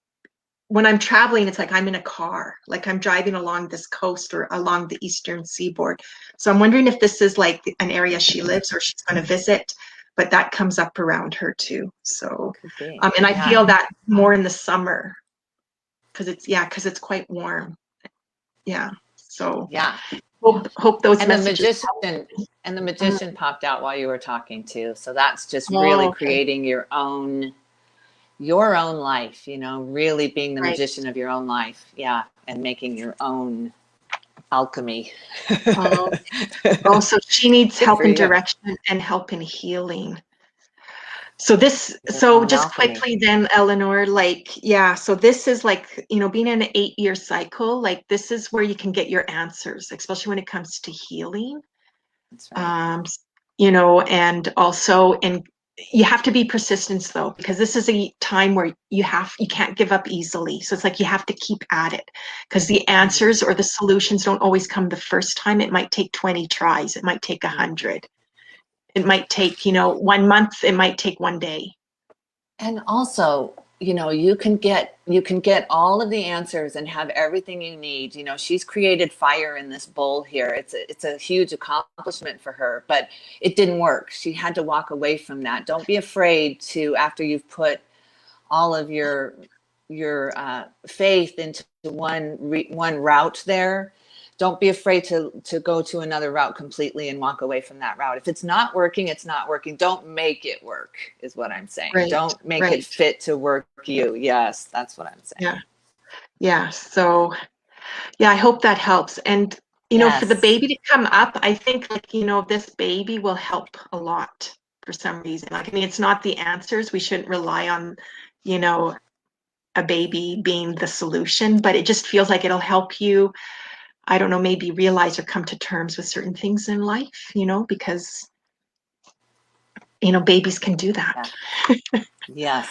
S1: when I'm traveling, it's like I'm in a car, like I'm driving along this coast or along the eastern seaboard. So I'm wondering if this is like an area she lives or she's going to visit, but that comes up around her too. So,
S2: Could be.
S1: and I feel that more in the summer because it's quite warm. Yeah. So
S2: yeah.
S1: hope those
S2: And
S1: messages.
S2: the magician popped out while you were talking too. So that's just
S1: Oh,
S2: really
S1: okay.
S2: creating your own life, really being the
S1: Right.
S2: magician of your own life. Yeah. And making your own alchemy.
S1: So she needs
S2: Good
S1: help
S2: for
S1: in
S2: you.
S1: direction and help in healing. So just quickly then, Eleanor, so this is like, being in an 8-year cycle, like this is where you can get your answers, especially when it comes to healing.
S2: That's right.
S1: And also, and you have to be persistent though, because this is a time where you can't give up easily. So it's like you have to keep at it because the answers or the solutions don't always come the first time. It might take 20 tries. It might take 100. It might take, 1 month. It might take 1 day.
S2: And also, you can get all of the answers and have everything you need. She's created fire in this bowl here. It's a huge accomplishment for her, but it didn't work. She had to walk away from that. Don't be afraid to, after you've put all of your faith into one route there, don't be afraid to go to another route completely and walk away from that route. If it's not working, it's not working. Don't make it work, is what I'm saying.
S1: Right,
S2: Don't make
S1: right.
S2: it fit to work you. Yes, that's what I'm saying.
S1: Yeah. So, yeah, I hope that helps. And, for the
S2: Yes.
S1: baby to come up, I think, like, this baby will help a lot for some reason. Like, I mean, it's not the answers. We shouldn't rely on, a baby being the solution, but it just feels like it'll help you, I don't know, maybe realize or come to terms with certain things in life, because, babies can do that.
S2: Yes.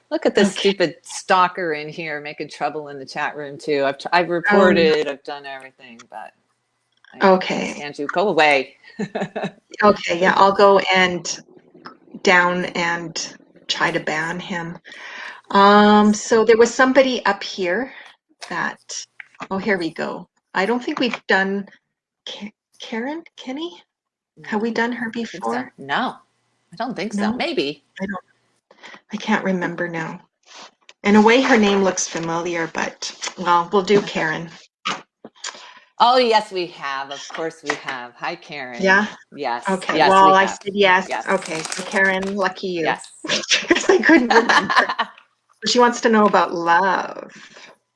S2: Look at this
S1: Okay.
S2: stupid stalker in here making trouble in the chat room too. I've reported, I've done everything, but I can't stand you. Go away.
S1: Okay, yeah, I'll go down and try to ban him. So there was somebody up here that, oh, here we go. I don't think we've done Karen Kenny. Have we done her
S2: I think so.
S1: before?
S2: No, I don't think so.
S1: No,
S2: Maybe.
S1: I can't remember now. In a way, her name looks familiar, but well, we'll do Karen.
S2: Oh, yes, we have. Of course we have. Hi, Karen.
S1: Yeah.
S2: Yes.
S1: Okay.
S2: Yes,
S1: Well,
S2: we
S1: I
S2: have.
S1: said yes.
S2: Yes.
S1: Okay. So Karen, lucky you.
S2: Yes.
S1: Because I couldn't remember. She wants to know about love.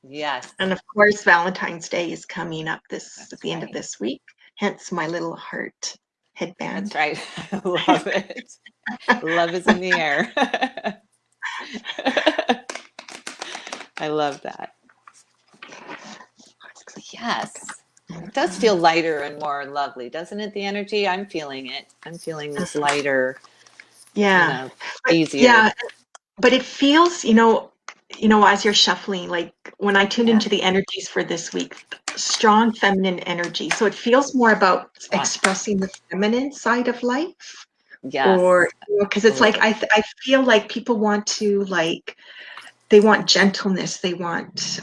S2: Yes.
S1: And of course, Valentine's Day is coming up at the end of
S2: right.
S1: this week. Hence my little heart headband.
S2: That's right. I love it. Love is in the air. I love that. Yes. It does feel lighter and more lovely, doesn't it? The energy, I'm feeling it. I'm feeling this lighter,
S1: Yeah.
S2: easier.
S1: Yeah. But it feels, as you're shuffling, like when I tuned into the energies for this week, strong feminine energy. So it feels more about expressing the feminine side of life.
S2: Yes.
S1: Or, because it's like, I feel like people want to, like, they want gentleness, they want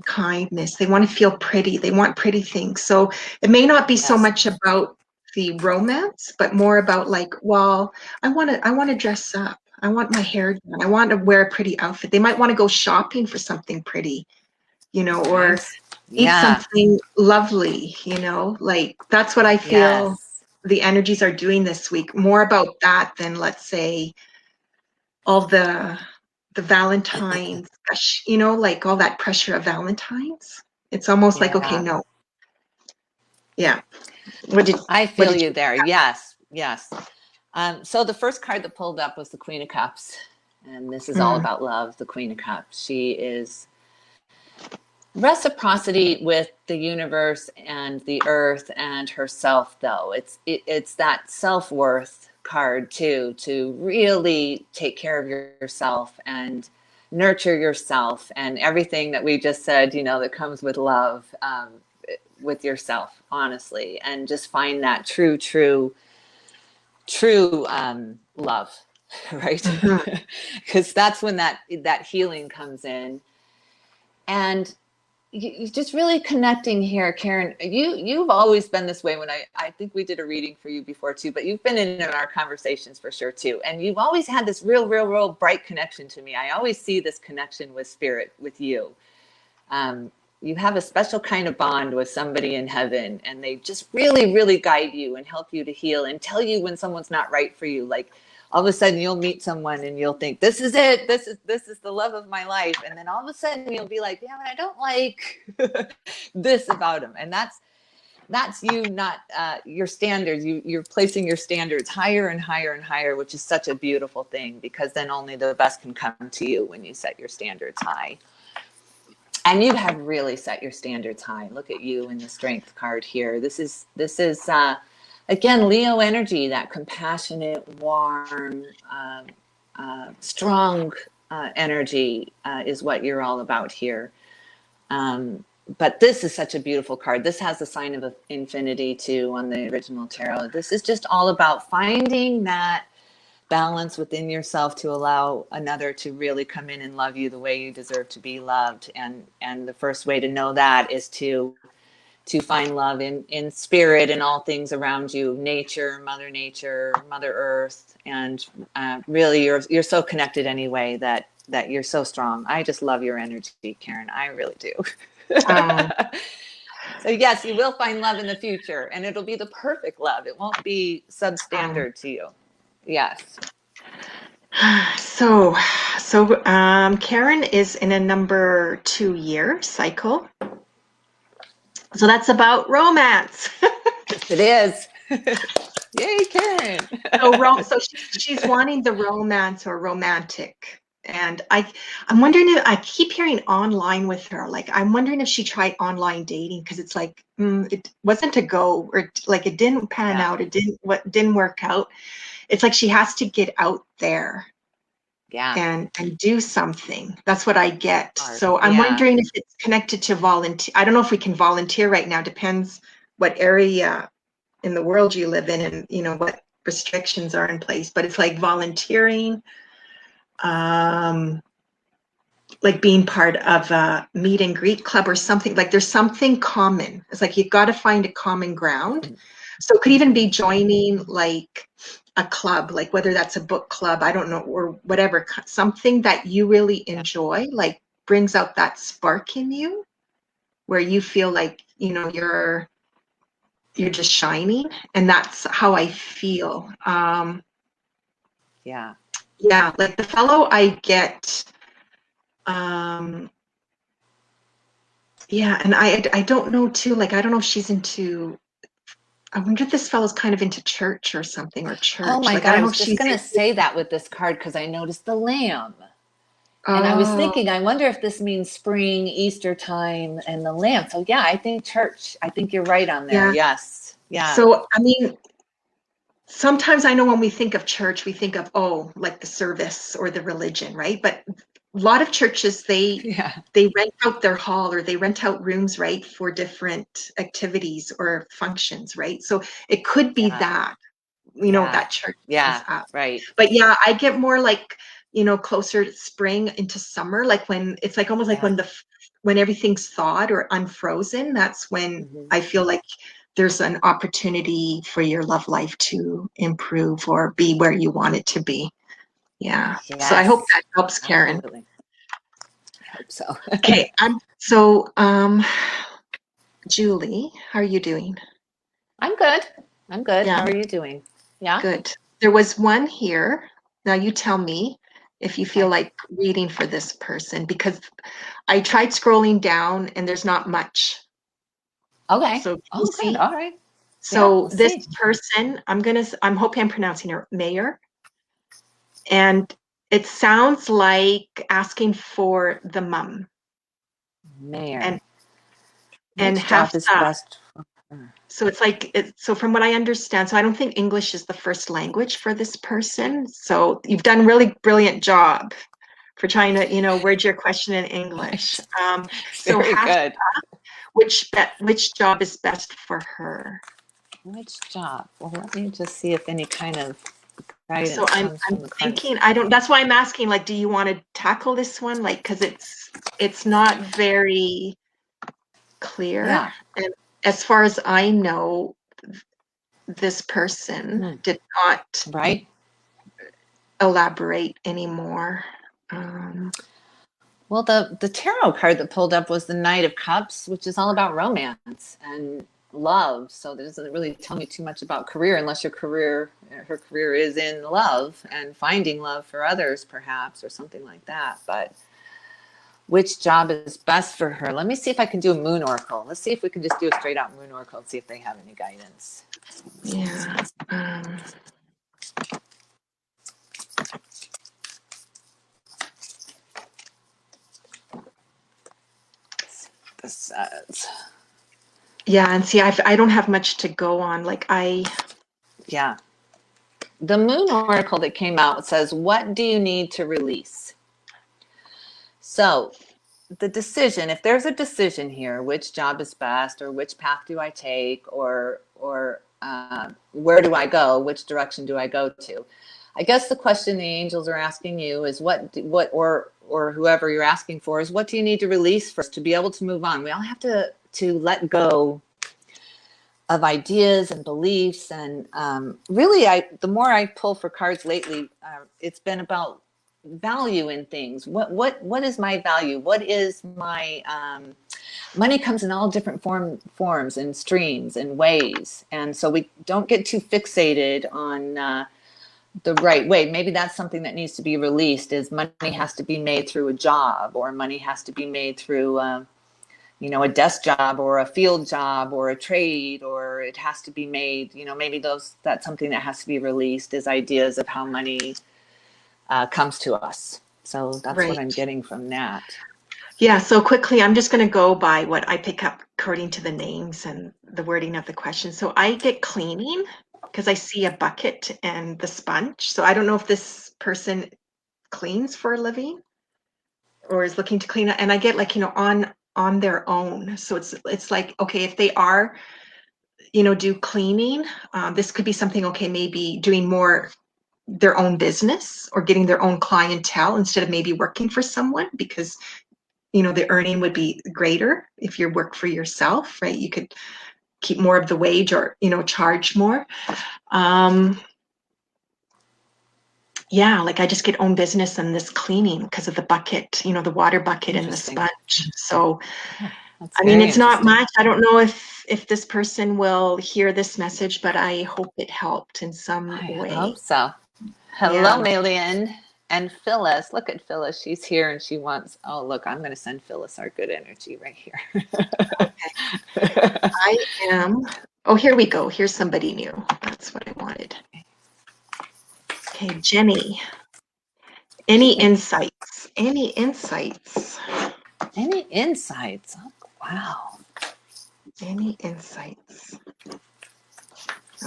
S1: kindness, they want to feel pretty, they want pretty things. So it may not be so much about the romance, but more about like, well, I want to dress up. I want my hair done. I want to wear a pretty outfit. They might want to go shopping for something pretty, or eat something lovely, like that's what I feel the energies are doing this week. More about that than, let's say, all the Valentine's, like all that pressure of Valentine's. It's almost like, okay, no. Yeah.
S2: I feel you there. Yes. Yes. So the first card that pulled up was the Queen of Cups. And this is all about love, the Queen of Cups. She is reciprocity with the universe and the earth and herself, though. It's that self-worth card too, to really take care of yourself and nurture yourself and everything that we just said, that comes with love, with yourself, honestly, and just find that true love, right? Because that's when that healing comes in. And you just really connecting here, Karen. You've always been this way. When I think we did a reading for you before too, but you've been in our conversations for sure too. And you've always had this real bright connection to me. I always see this connection with spirit with you. You have a special kind of bond with somebody in heaven, and they just really guide you and help you to heal and tell you when someone's not right for you. Like all of a sudden you'll meet someone and you'll think, this is it. This is the love of my life. And then all of a sudden you'll be like, yeah, but I don't like this about him. And that's you, not your standards. You're placing your standards higher and higher and higher, which is such a beautiful thing, because then only the best can come to you when you set your standards high. And you have really set your standards high. Look at you in the Strength card here. This is again, Leo energy, that compassionate, warm, strong energy is what you're all about here. But this is such a beautiful card. This has the sign of infinity too on the original tarot. This is just all about finding that balance within yourself to allow another to really come in and love you the way you deserve to be loved. And the first way to know that is to find love in spirit and all things around you, nature, Mother Earth. And really you're so connected anyway that you're so strong. I just love your energy, Karen. I really do.
S1: Um,
S2: So yes, you will find love in the future, and it'll be the perfect love. It won't be substandard to you. Yes.
S1: so, Karen is in a number 2 year cycle. So that's about romance.
S2: It is. Yay, Karen.
S1: So she's wanting the romance or romantic. And I'm wondering if I keep hearing online with her. Like, I'm wondering if she tried online dating because it's like it wasn't a go, or like it didn't pan out. It didn't work out. It's like she has to get out there and do something. That's what I get. So I'm wondering if it's connected to volunteer. I don't know if we can volunteer right now. Depends what area in the world you live in and what restrictions are in place, but it's like volunteering, like being part of a meet and greet club or something. Like there's something common. It's like you've got to find a common ground. So it could even be joining like a club, like whether that's a book club, I don't know, or whatever, something that you really enjoy, like brings out that spark in you where you feel like you're just shining. And that's how I feel.
S2: Yeah,
S1: like the fellow I get, and I don't know too, like I don't know if she's into, I wonder if this fellow's kind of into church or something, or church.
S2: oh my
S1: Like
S2: God,
S1: I
S2: I
S1: don't know
S2: was
S1: if
S2: just
S1: she's
S2: going to say that with this card because I noticed the lamb. And I was
S1: oh
S2: thinking, I wonder if this means spring, Easter time, and the lamb. So yeah, I think church. I think you're right on there.
S1: yeah.
S2: Yes. Yeah.
S1: So I mean, sometimes I know when we think of church, we think of like the service or the religion, right? But a lot of churches
S2: Yeah.
S1: they rent out their hall or they rent out rooms, right, for different activities or functions, right? So it could be
S2: Yeah.
S1: that
S2: Yeah.
S1: that church is
S2: Yeah.
S1: up.
S2: Right.
S1: But yeah, I get more like closer to spring into summer, like when it's like almost like
S2: Yeah.
S1: when everything's thawed or unfrozen. That's when I feel like there's an opportunity for your love life to improve or be where you want it to be. Yeah. So I hope
S2: Yes.
S1: that helps, Karen.
S2: Absolutely. I hope so.
S1: Okay. Julie, how are you doing?
S2: I'm good. I'm good.
S1: Yeah.
S2: How are you doing? Yeah.
S1: Good. There was one here. Now you tell me if you feel
S2: Okay.
S1: like reading for this person, because I tried scrolling down and there's not much.
S2: Okay.
S1: So you
S2: Oh, good.
S1: see,
S2: All right. Yeah.
S1: so
S2: Let's
S1: this
S2: see.
S1: person, I'm hoping I'm pronouncing her Mayor, and it sounds like asking for the mum
S2: Mayor.
S1: and
S2: Which job is
S1: Hafsa.
S2: best for her?
S1: So it's like so from what I understand, so I don't think English is the first language for this person. So you've done a really brilliant job for trying to, word your question in English. So
S2: Very good.
S1: which job is best for her?
S2: Which job? Well, let me just see if any kind of
S1: So
S2: guidance
S1: I'm
S2: comes from the cards.
S1: thinking, that's why I'm asking, like, do you want to tackle this one? Like, because it's not very clear.
S2: Yeah.
S1: And as far as I know, this person did not
S2: Right.
S1: elaborate anymore.
S2: Well, the tarot card that pulled up was the Knight of Cups, which is all about romance and love. So that doesn't really tell me too much about career, unless her career is in love and finding love for others, perhaps, or something like that. But which job is best for her? Let me see if I can do a moon oracle. Let's see if we can just do a straight out moon oracle and see if they have any guidance.
S1: Yeah.
S2: This says.
S1: Yeah, and see, I don't have much to go on.
S2: Yeah. The moon oracle that came out says, what do you need to release? So the decision, if there's a decision here, which job is best, or which path do I take, or where do I go, which direction do I go to? I guess the question the angels are asking you is or whoever you're asking for is, what do you need to release first to be able to move on? We all have to let go of ideas and beliefs, and really, the more I pull for cards lately, it's been about value in things. What is my value? What is my money comes in all different forms and streams and ways, and so we don't get too fixated on the right way. Maybe that's something that needs to be released, is money has to be made through a job, or money has to be made through a desk job or a field job or a trade, or it has to be made, maybe that's something that has to be released, is ideas of how money comes to us. So that's what I'm
S1: Right.
S2: getting from that.
S1: Yeah, so quickly, I'm just going to go by what I pick up according to the names and the wording of the question. So I get cleaning because I see a bucket and the sponge. So I don't know if this person cleans for a living or is looking to clean up. And I get like, on their own. So it's like, okay, if they are, do cleaning, this could be something, okay, maybe doing more their own business or getting their own clientele instead of maybe working for someone, because the earning would be greater if you work for yourself, right? You could keep more of the wage or, charge more. Yeah, like I just get own business and this cleaning because of the bucket, the water bucket and the sponge. So,
S2: That's
S1: I mean,
S2: very
S1: it's not
S2: interesting.
S1: much. I don't know if this person will hear this message, but I hope it helped in some
S2: I
S1: way.
S2: hope so. Hello,
S1: Yeah.
S2: Maylin. And Phyllis, look at Phyllis. She's here and she wants, oh, look, I'm going to send Phyllis our good energy right here.
S1: I am. Oh, here we go. Here's somebody new. That's what I wanted. Okay, Jenny. Any insights? Any insights?
S2: Any insights? Oh, wow.
S1: Any insights?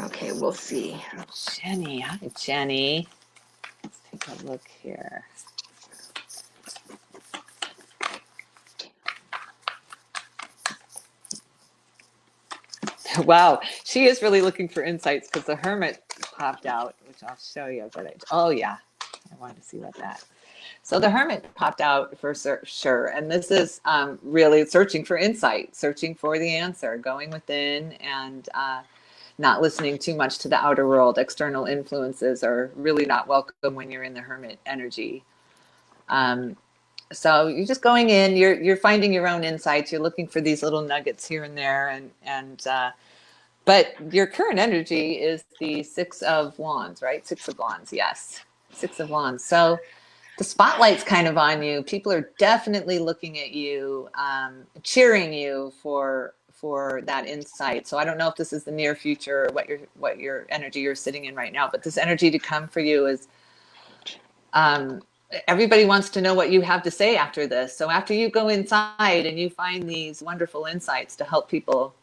S1: Okay, we'll see.
S2: Jenny. Hi, Jenny. Let's take a look here. Wow, she is really looking for insights because the Hermit popped out, which I'll show you. Oh yeah, I wanted to see what that. So the Hermit popped out for sure, and this is really searching for insight, searching for the answer, going within, and not listening too much to the outer world. External influences are really not welcome when you're in the Hermit energy. So you're just going in, you're finding your own insights, you're looking for these little nuggets here and there, and but your current energy is the Six of Wands, right? Six of Wands, yes. Six of Wands. So the spotlight's kind of on you. People are definitely looking at you, cheering you for that insight. So I don't know if this is the near future or what your energy you're sitting in right now, but this energy to come for you is everybody wants to know what you have to say after this. So after you go inside and you find these wonderful insights to help people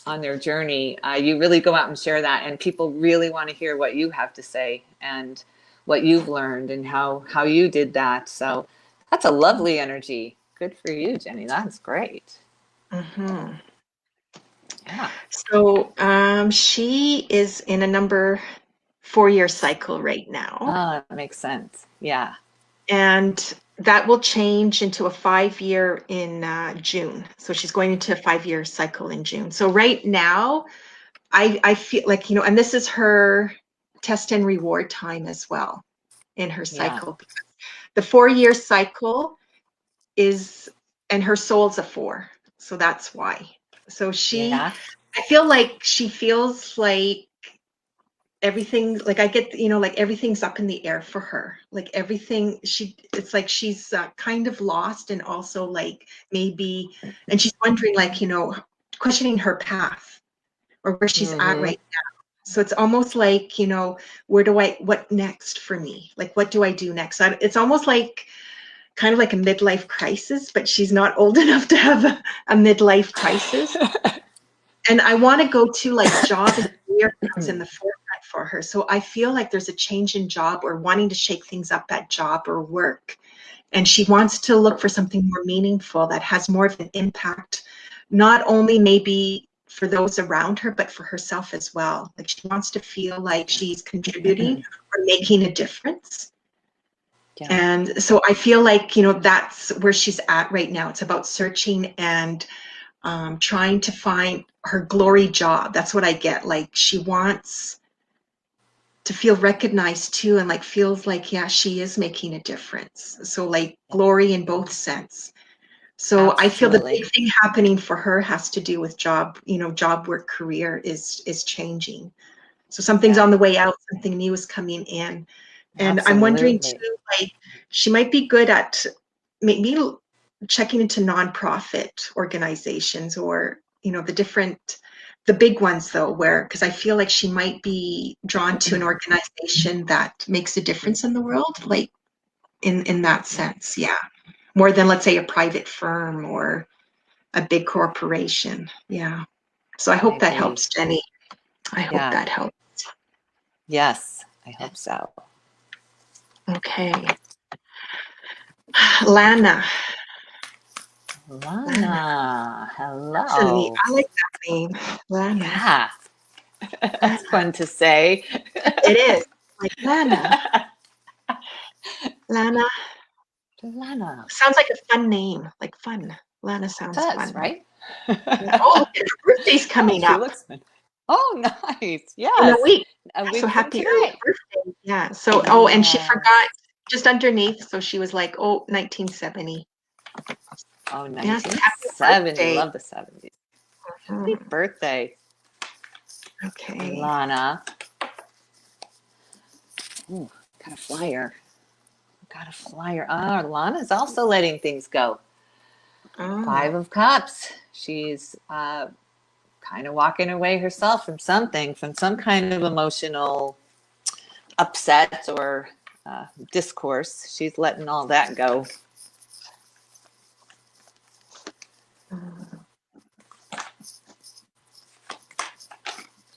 S2: on their journey, you really go out and share that, and people really want to hear what you have to say and what you've learned and how you did that. So that's a lovely energy. Good for you, Jenny. That's great.
S1: Mm-hmm.
S2: Yeah.
S1: So she is in a number 4-year cycle right now.
S2: Oh, that makes sense. Yeah.
S1: And that will change into a 5-year in June. So she's going into a 5-year cycle in June. So right now, I feel like, and this is her test and reward time as well in her cycle.
S2: Yeah.
S1: The 4-year cycle is, and her soul's a 4. So that's why. So
S2: Yeah.
S1: I feel like she feels like everything, like I get, like everything's up in the air for her. Like everything, it's like she's kind of lost, and also like maybe, and she's wondering, like, questioning her path or where she's at
S2: Mm-hmm.
S1: right now. So it's almost like, what next for me? Like, what do I do next? It's almost like kind of like a midlife crisis, but she's not old enough to have a midlife crisis. And I want to go to like job and career comes in the forefront for her. So I feel like there's a change in job or wanting to shake things up at job or work. And she wants to look for something more meaningful that has more of an impact, not only maybe for those around her, but for herself as well. Like she wants to feel like she's contributing or making a difference.
S2: Yeah.
S1: And so I feel like, you know, that's where she's at right now. It's about searching and trying to find her glory job. That's what I get. Like she wants to feel recognized too, and like feels like, yeah, she is making a difference. So like glory in both sense. So I feel the
S2: Absolutely.
S1: big thing happening for her has to do with job, you know, job work career is changing. So something's
S2: Yeah.
S1: on the way out, something new is coming in. And I'm wondering too,
S2: Absolutely.
S1: like she might be good at maybe checking into nonprofit organizations, or, you know, the big ones though, where, because I feel like she might be drawn to an organization that makes a difference in the world, like in that sense, yeah. More than, let's say, a private firm or a big corporation. Yeah. So I
S2: I
S1: hope that
S2: agree.
S1: helps, Jenny. I hope
S2: Yeah.
S1: that helps.
S2: Yes, I hope so.
S1: Okay. Lana. Lana.
S2: Lana,
S1: I
S2: hello.
S1: like that name. Lana.
S2: Yeah, that's
S1: Lana.
S2: fun to say.
S1: It is. Like Lana. Lana.
S2: Lana,
S1: Sounds like a fun name. Like fun. Lana
S2: it
S1: sounds
S2: does,
S1: fun.
S2: right?
S1: Yeah. Oh, look, her birthday's
S2: Oh,
S1: coming
S2: she
S1: up
S2: looks fun. Oh, nice.
S1: in a
S2: Yes,
S1: week.
S2: a
S1: So
S2: week from
S1: happy early
S2: today.
S1: birthday. Yeah. So, oh, and she forgot
S2: Yes.
S1: just underneath. So she was like, oh, 1970.
S2: Oh,
S1: Yes. Happy
S2: 1970.
S1: birthday.
S2: Love the 70s. Happy
S1: Mhm.
S2: birthday,
S1: Okay.
S2: Lana. Ooh, got a flyer. Got a flyer. Ah, Lana's also letting things go.
S1: Oh.
S2: 5 of Cups. She's kind of walking away herself from something, from some kind of emotional upset or discourse. She's letting all that go.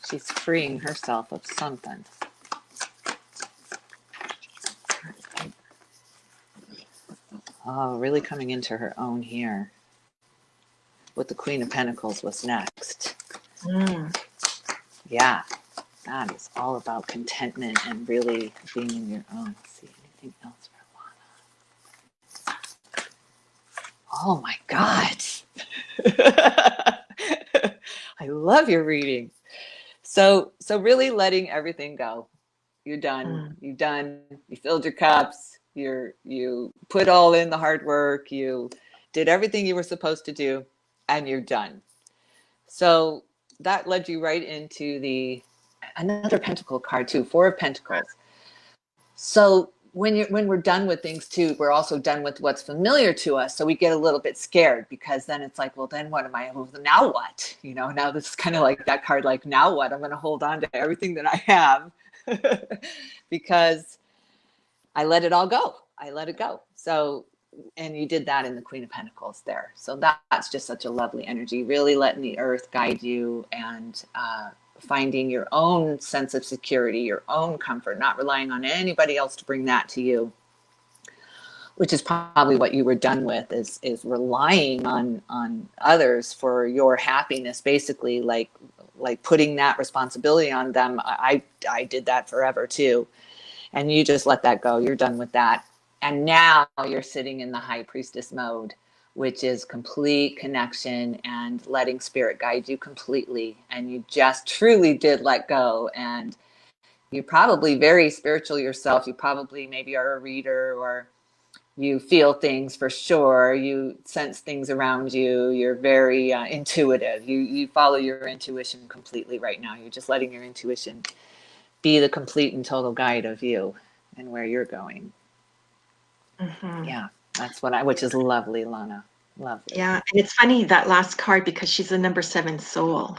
S2: She's freeing herself of something. Oh, really coming into her own here. What the Queen of Pentacles was next.
S1: Mm.
S2: Yeah, that is all about contentment and really being in your own. Let's see, anything else for Lana? Oh my God. I love your reading. So really letting everything go. You're done.
S1: Mm.
S2: You're done. You filled your cups. You put all in the hard work. You did everything you were supposed to do, and you're done. So that led you right into another Pentacle card too, 4 of Pentacles. So when we're done with things too, we're also done with what's familiar to us. So we get a little bit scared, because then it's like, well, then what am I? Well, now what? You know, now this is kind of like that card. Like, now what? I'm going to hold on to everything that I have because I let it all go. I let it go. So, and you did that in the Queen of Pentacles there. So that's just such a lovely energy. Really letting the earth guide you, and finding your own sense of security, your own comfort, not relying on anybody else to bring that to you, which is probably what you were done with, is relying on others for your happiness, basically, like putting that responsibility on them. I did that forever too, and you just let that go. You're done with that, and now you're sitting in the High Priestess mode, which is complete connection and letting spirit guide you completely. And you just truly did let go. And you're probably very spiritual yourself. You probably maybe are a reader, or you feel things for sure. You sense things around you. You're very intuitive. You follow your intuition completely right now. You're just letting your intuition be the complete and total guide of you and where you're going.
S1: Mm-hmm.
S2: Yeah, that's which is lovely, Lana. Lovely.
S1: Yeah, and it's funny that last card, because she's the number 7 soul,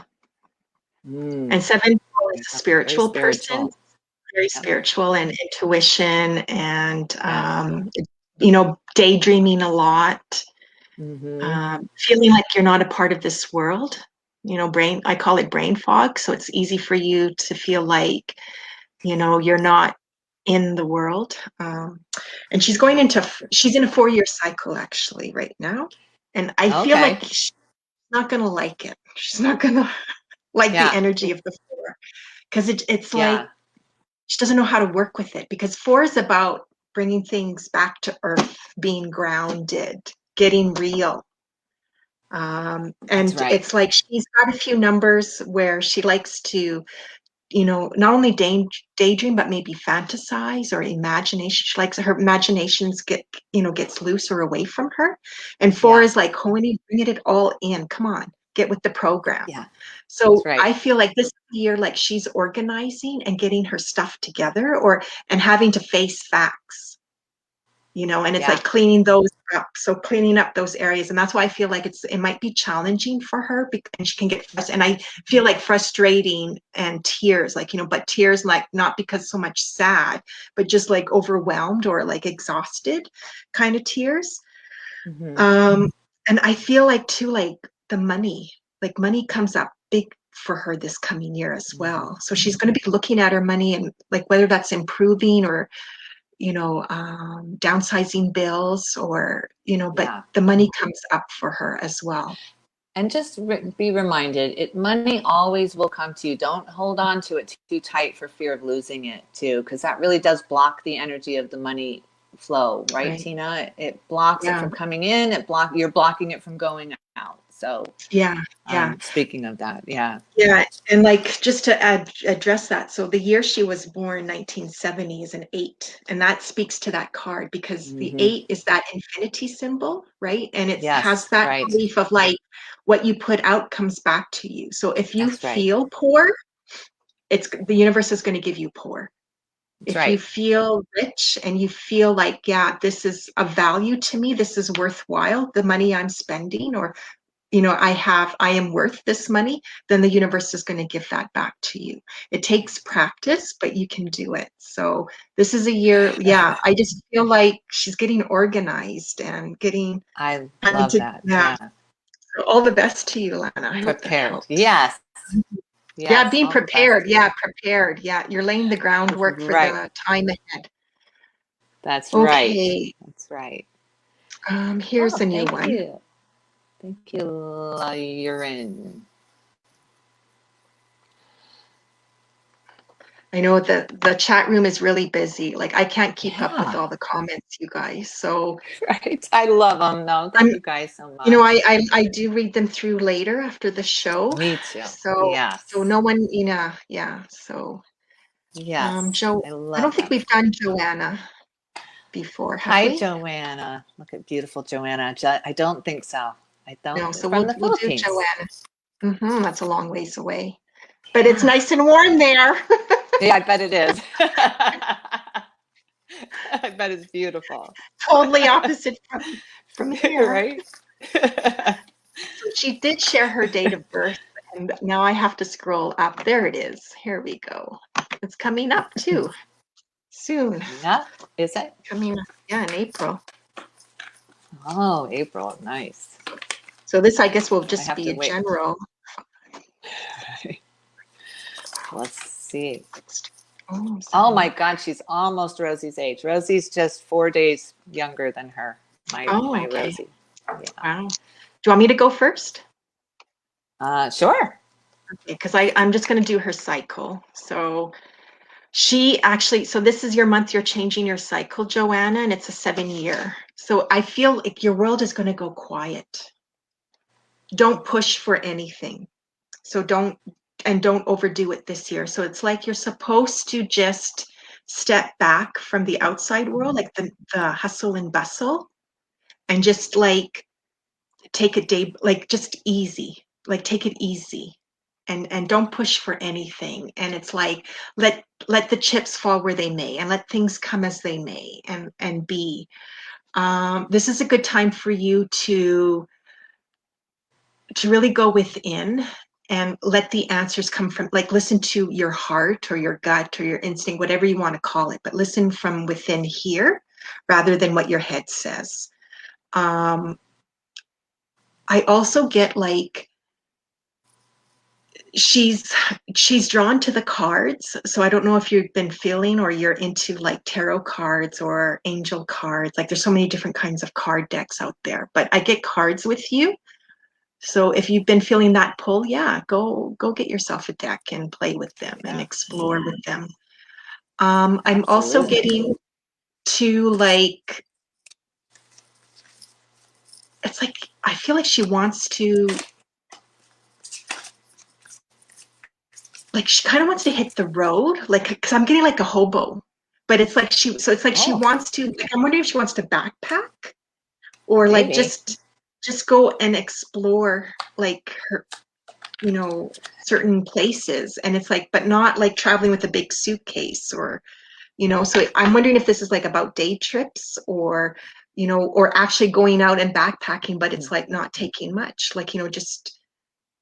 S2: Mm.
S1: and 7 soul is a
S2: Yeah, very
S1: spiritual person,
S2: spiritual.
S1: very
S2: Yep.
S1: spiritual and intuition, and
S2: Yeah.
S1: you know, daydreaming a lot,
S2: Mm-hmm.
S1: feeling like you're not a part of this world. You know, I call it brain fog. So it's easy for you to feel like, you know, you're not in the world. And she's she's in a 4-year cycle actually right now. And I feel like
S2: Okay.
S1: she's not going to like it. She's not gonna like the
S2: Yeah.
S1: energy of the 4 because it's like
S2: Yeah.
S1: she doesn't know how to work with it because 4 is about bringing things back to earth, being grounded, getting real.
S2: That's
S1: And
S2: right.
S1: it's like she's got a few numbers where she likes to, not only daydream, but maybe fantasize or imagination. She likes her imaginations gets loose or away from her. And 4
S2: Yeah.
S1: is like, Honey, bring it all in. Come on, get with the program.
S2: Yeah. That's
S1: So
S2: right.
S1: I feel like this year, like she's organizing and getting her stuff together and having to face facts, and it's
S2: Yeah.
S1: like cleaning those up. So cleaning up those areas. And that's why I feel like it might be challenging for her because she can get frustrated. And I feel like frustrating and tears, like, but tears like not because so much sad, but just like overwhelmed or like exhausted kind of tears.
S2: Hmm.
S1: And I feel like too, like like money comes up big for her this coming year as well. So she's going to be looking at her money and like whether that's improving or downsizing bills or, but
S2: Yeah.
S1: the money comes up for her as well.
S2: And just be reminded, money always will come to you. Don't hold on to it too tight for fear of losing it too, because that really does block the energy of the money flow, right,
S1: Right.
S2: Tina? It blocks it
S1: Yeah.
S2: from coming in. You're blocking it from going out. So,
S1: Yeah. Yeah.
S2: speaking of that, yeah.
S1: Yeah. And like just to address that. So the year she was born, 1970, is an 8. And that speaks to that card because the
S2: Hmm.
S1: 8 is that infinity symbol, right? And it has
S2: Yes,
S1: that
S2: right.
S1: belief of like what you put out comes back to you. So if you
S2: That's right.
S1: feel poor, the universe is going to give you poor.
S2: That's
S1: If you
S2: right.
S1: feel rich and you feel like, yeah, this is of value to me, this is worthwhile, the money I'm spending, or, I am worth this money, then the universe is going to give that back to you. It takes practice, but you can do it. So this is a year, yeah, I just feel like she's getting organized and
S2: I
S1: having
S2: love
S1: to,
S2: that.
S1: yeah.
S2: Yeah.
S1: So all the best to you, Lana. I hope that
S2: Prepared.
S1: helped.
S2: Yes.
S1: Yeah,
S2: Yes.
S1: being
S2: All the best
S1: prepared.
S2: to you.
S1: Yeah, prepared. Yeah, you're laying the groundwork for
S2: Right.
S1: the time ahead.
S2: That's right.
S1: Okay,
S2: That's right.
S1: here's
S2: Oh,
S1: a new
S2: thank
S1: one.
S2: you. Thank you, Lyran.
S1: I know that the chat room is really busy. Like I can't keep up with
S2: Yeah,
S1: all the comments, you guys. So
S2: right. I love them, though. Thank
S1: I'm,
S2: you guys so much.
S1: I do read them through later after the show.
S2: Me too.
S1: So
S2: Yes.
S1: no one, yeah. So
S2: Yes.
S1: Joe,
S2: I
S1: I
S2: love
S1: don't think
S2: them.
S1: we've done Joanna before, have
S2: Hi,
S1: we?
S2: Joanna. Look at beautiful Joanna. I don't think so. I don't.
S1: No, so
S2: From the
S1: we'll do
S2: Philippines.
S1: Joanna. That's a long ways away, but it's
S2: Yeah.
S1: nice and warm there.
S2: Yeah, I bet it is. I bet it's beautiful.
S1: Totally opposite from here.
S2: Right?
S1: So she did share her date of birth, and now I have to scroll up. There it is. Here we go. It's coming up too soon.
S2: Yeah. Is it?
S1: Coming up, yeah, in April.
S2: Oh, April. Nice.
S1: So this, I guess, will
S2: I
S1: just
S2: have
S1: be
S2: to
S1: a
S2: wait.
S1: general.
S2: Let's see.
S1: Oh,
S2: Oh my
S1: 7.
S2: God, she's almost Rosie's age. Rosie's just 4 days younger than her.
S1: Oh,
S2: My
S1: okay.
S2: Rosie. Yeah.
S1: Wow. Do you want me to go first?
S2: Sure.
S1: Because I'm just going to do her cycle. So so this is your month you're changing your cycle, Joanna, and it's a 7-year. So I feel like your world is going to go quiet. Don't push for anything. So don't overdo it this year. So it's like you're supposed to just step back from the outside world, like the hustle and bustle, and just like take a day, like just easy, like take it easy. And don't push for anything. And it's like let the chips fall where they may, and let things come as they may, and be. This is a good time for you to really go within and let the answers come from, like, listen to your heart or your gut or your instinct, whatever you want to call it, but listen from within here rather than what your head says. I also get like she's drawn to the cards. So I don't know if you've been feeling or you're into like tarot cards or angel cards. Like there's so many different kinds of card decks out there, but I get cards with you. So if you've been feeling that pull, yeah, go get yourself a deck and play with them and
S2: Yeah,
S1: explore with them. I'm also
S2: absolutely.
S1: getting to like, it's like I feel like she wants to, like she kind of wants to hit the road, like because I'm getting like a hobo, but it's like so it's like she
S2: Oh,
S1: wants to, like I'm wondering if she wants to backpack or like
S2: maybe.
S1: just go and explore like her, certain places. And it's like, but not like traveling with a big suitcase or, so I'm wondering if this is like about day trips or, or actually going out and backpacking, but it's like not taking much, like, just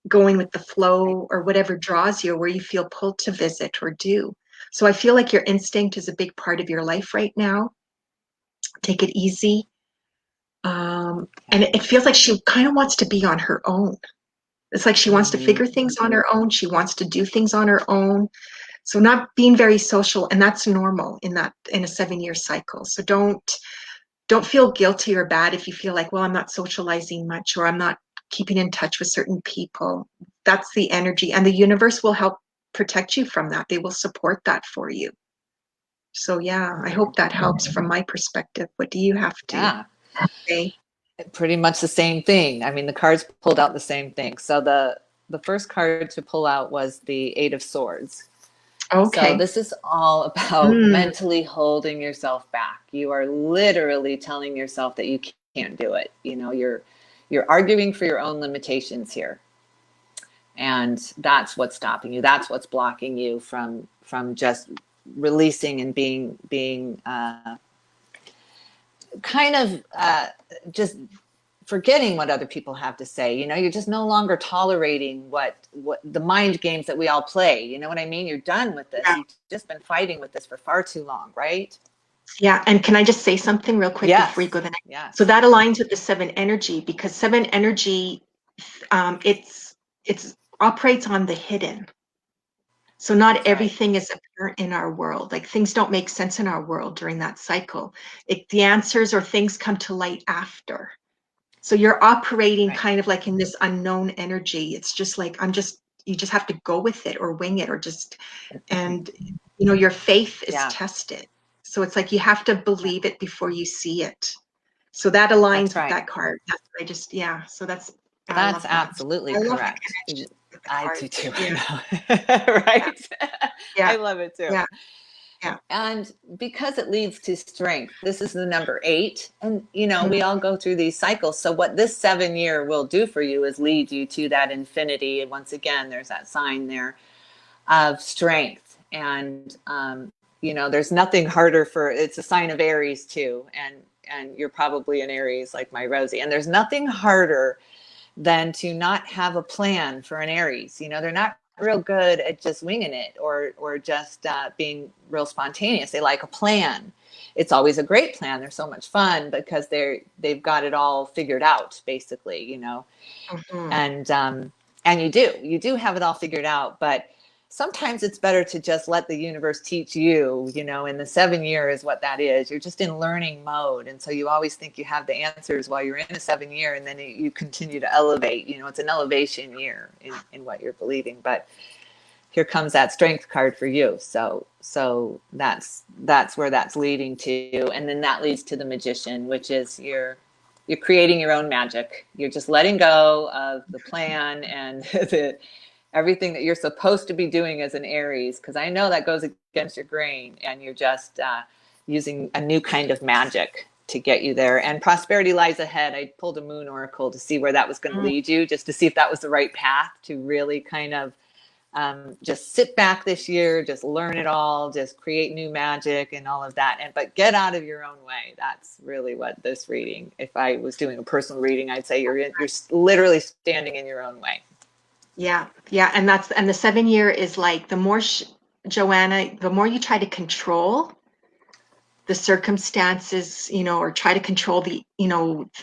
S1: going with the flow or whatever draws you or where you feel pulled to visit or do. So I feel like your instinct is a big part of your life right now. Take it easy. And it feels like she kind of wants to be on her own. It's like she wants to
S2: Mm-hmm.
S1: figure things on her own. She wants to do things on her own. So not being very social, and that's normal in a 7-year cycle. So don't feel guilty or bad if you feel like, well, I'm not socializing much or I'm not keeping in touch with certain people. That's the energy, and the universe will help protect you from that. They will support that for you. So yeah, I hope that helps from my perspective. What do you have to
S2: Yeah,
S1: say?
S2: pretty much the same thing. I mean, the cards pulled out the same thing. So the first card to pull out was the Eight of Swords. So
S1: Okay.
S2: this is all about
S1: Mm,
S2: mentally holding yourself back. You are literally telling yourself that you can't do it. You're arguing for your own limitations here. And that's what's stopping you. That's what's blocking you from just releasing and being kind of just forgetting what other people have to say. You're just no longer tolerating what the mind games that we all play. You know what I mean? You're done with this.
S1: yeah.
S2: You've just been fighting with this for far too long, right?
S1: Yeah. And can I just say something real quick before you go
S2: Yes.
S1: to the next? So
S2: Yes.
S1: that aligns with the seven energy because seven energy, it's operates on the hidden. So not
S2: That's right.
S1: everything is apparent in our world. Like things don't make sense in our world during that cycle. The answers or things come to light after. So you're operating
S2: Right.
S1: kind of like in this unknown energy. It's just like you just have to go with it or wing it or just, and your faith is
S2: Yeah.
S1: tested. So it's like you have to
S2: Yeah.
S1: believe it before you see it. So that aligns
S2: That's
S1: with
S2: right.
S1: that card. That's what I just, yeah. So I
S2: That's
S1: love that.
S2: absolutely
S1: I love the
S2: correct.
S1: connection with the
S2: I do
S1: cards.
S2: too.
S1: Yeah, yeah,
S2: Right?
S1: yeah,
S2: I love it too.
S1: yeah, yeah.
S2: And because it leads to strength, this is the number 8. And,
S1: Mhm.
S2: we all go through these cycles. So, what this 7-year will do for you is lead you to that infinity. And once again, there's that sign there of strength. And, there's nothing harder it's a sign of Aries too. And you're probably an Aries like my Rosie. And there's nothing harder than to not have a plan for an Aries. They're not real good at just winging it or just being real spontaneous. They like a plan. It's always a great plan. They're so much fun because they've got it all figured out, basically.
S1: Mhm.
S2: And you do have it all figured out, but sometimes it's better to just let the universe teach you. In the 7-year is what that is. You're just in learning mode, and so you always think you have the answers while you're in a 7-year, and then you continue to elevate. It's an elevation year in what you're believing. But here comes that strength card for you. So that's where that's leading to, and then that leads to the Magician, which is you're creating your own magic. You're just letting go of the plan and everything that you're supposed to be doing as an Aries, because I know that goes against your grain, and you're just using a new kind of magic to get you there. And prosperity lies ahead. I pulled a moon oracle to see where that was going to
S1: Mm.
S2: lead you, just to see if that was the right path to really kind of just sit back this year, just learn it all, just create new magic and all of that. But get out of your own way. That's really what this reading, if I was doing a personal reading, I'd say you're literally standing in your own way.
S1: Yeah, yeah, and the 7-year is like the more Joanna, the more you try to control the circumstances, or try to control the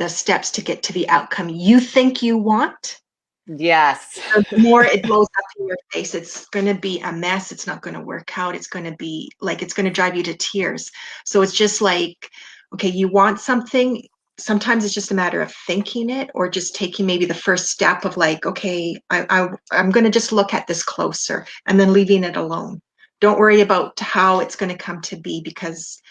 S1: steps to get to the outcome you think you want,
S2: Yes.
S1: the more it blows up in your face. It's going to be a mess. It's not going to work out. It's going to be like it's going to drive you to tears. So it's just like, okay, you want something, sometimes it's just a matter of thinking it, or just taking maybe the first step of like, okay, I'm going to just look at this closer, and then leaving it alone. Don't worry about how it's going to come to be, because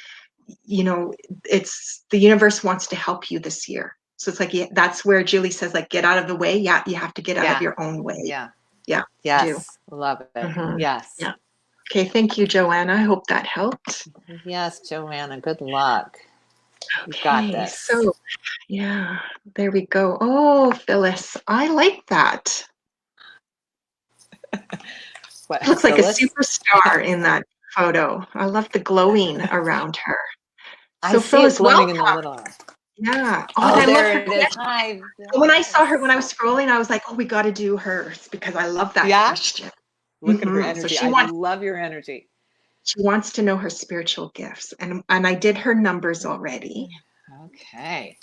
S1: it's the universe wants to help you this year. So it's like, yeah, that's where Julie says, like, get out of the way. Yeah, you have to get out of
S2: Yeah.
S1: your own way.
S2: Yeah.
S1: Yeah. Do.
S2: Yes. Love it. Yes.
S1: Yeah. Okay. Thank you, Joanna. I hope that helped.
S2: Yes, Joanna. Good luck. You got
S1: Okay.
S2: this.
S1: So, yeah, there we go. Oh, Phyllis, I like that.
S2: What,
S1: Looks like a
S2: Phyllis?
S1: superstar in that photo. I love the glowing around her.
S2: I
S1: So,
S2: see it
S1: Phyllis,
S2: glowing in the
S1: welcome.
S2: little.
S1: Yeah. Oh,
S2: Oh,
S1: and I love
S2: there
S1: her.
S2: it is. Hi.
S1: When I saw her,
S2: Yes.
S1: when I was scrolling, I was like, oh, we got to do hers, because I love that
S2: Yeah.
S1: question.
S2: Look at her
S1: So
S2: energy. I love your energy.
S1: she wants to know her spiritual gifts, and I did her numbers already.
S2: Okay.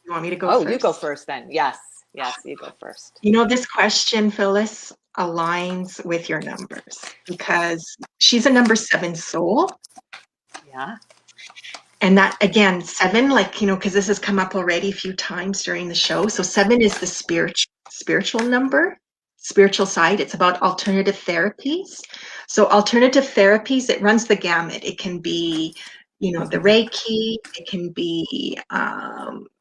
S1: You want me to go
S2: Oh,
S1: first?
S2: you go first then. Yes. Yes, you go first.
S1: This question, Phyllis, aligns with your numbers, because she's a number 7 soul.
S2: Yeah.
S1: And that, again, 7, like, because this has come up already a few times during the show. So 7 is the spiritual number, spiritual side. It's about alternative therapies. So alternative therapies, it runs the gamut. It can be, the Reiki, it can be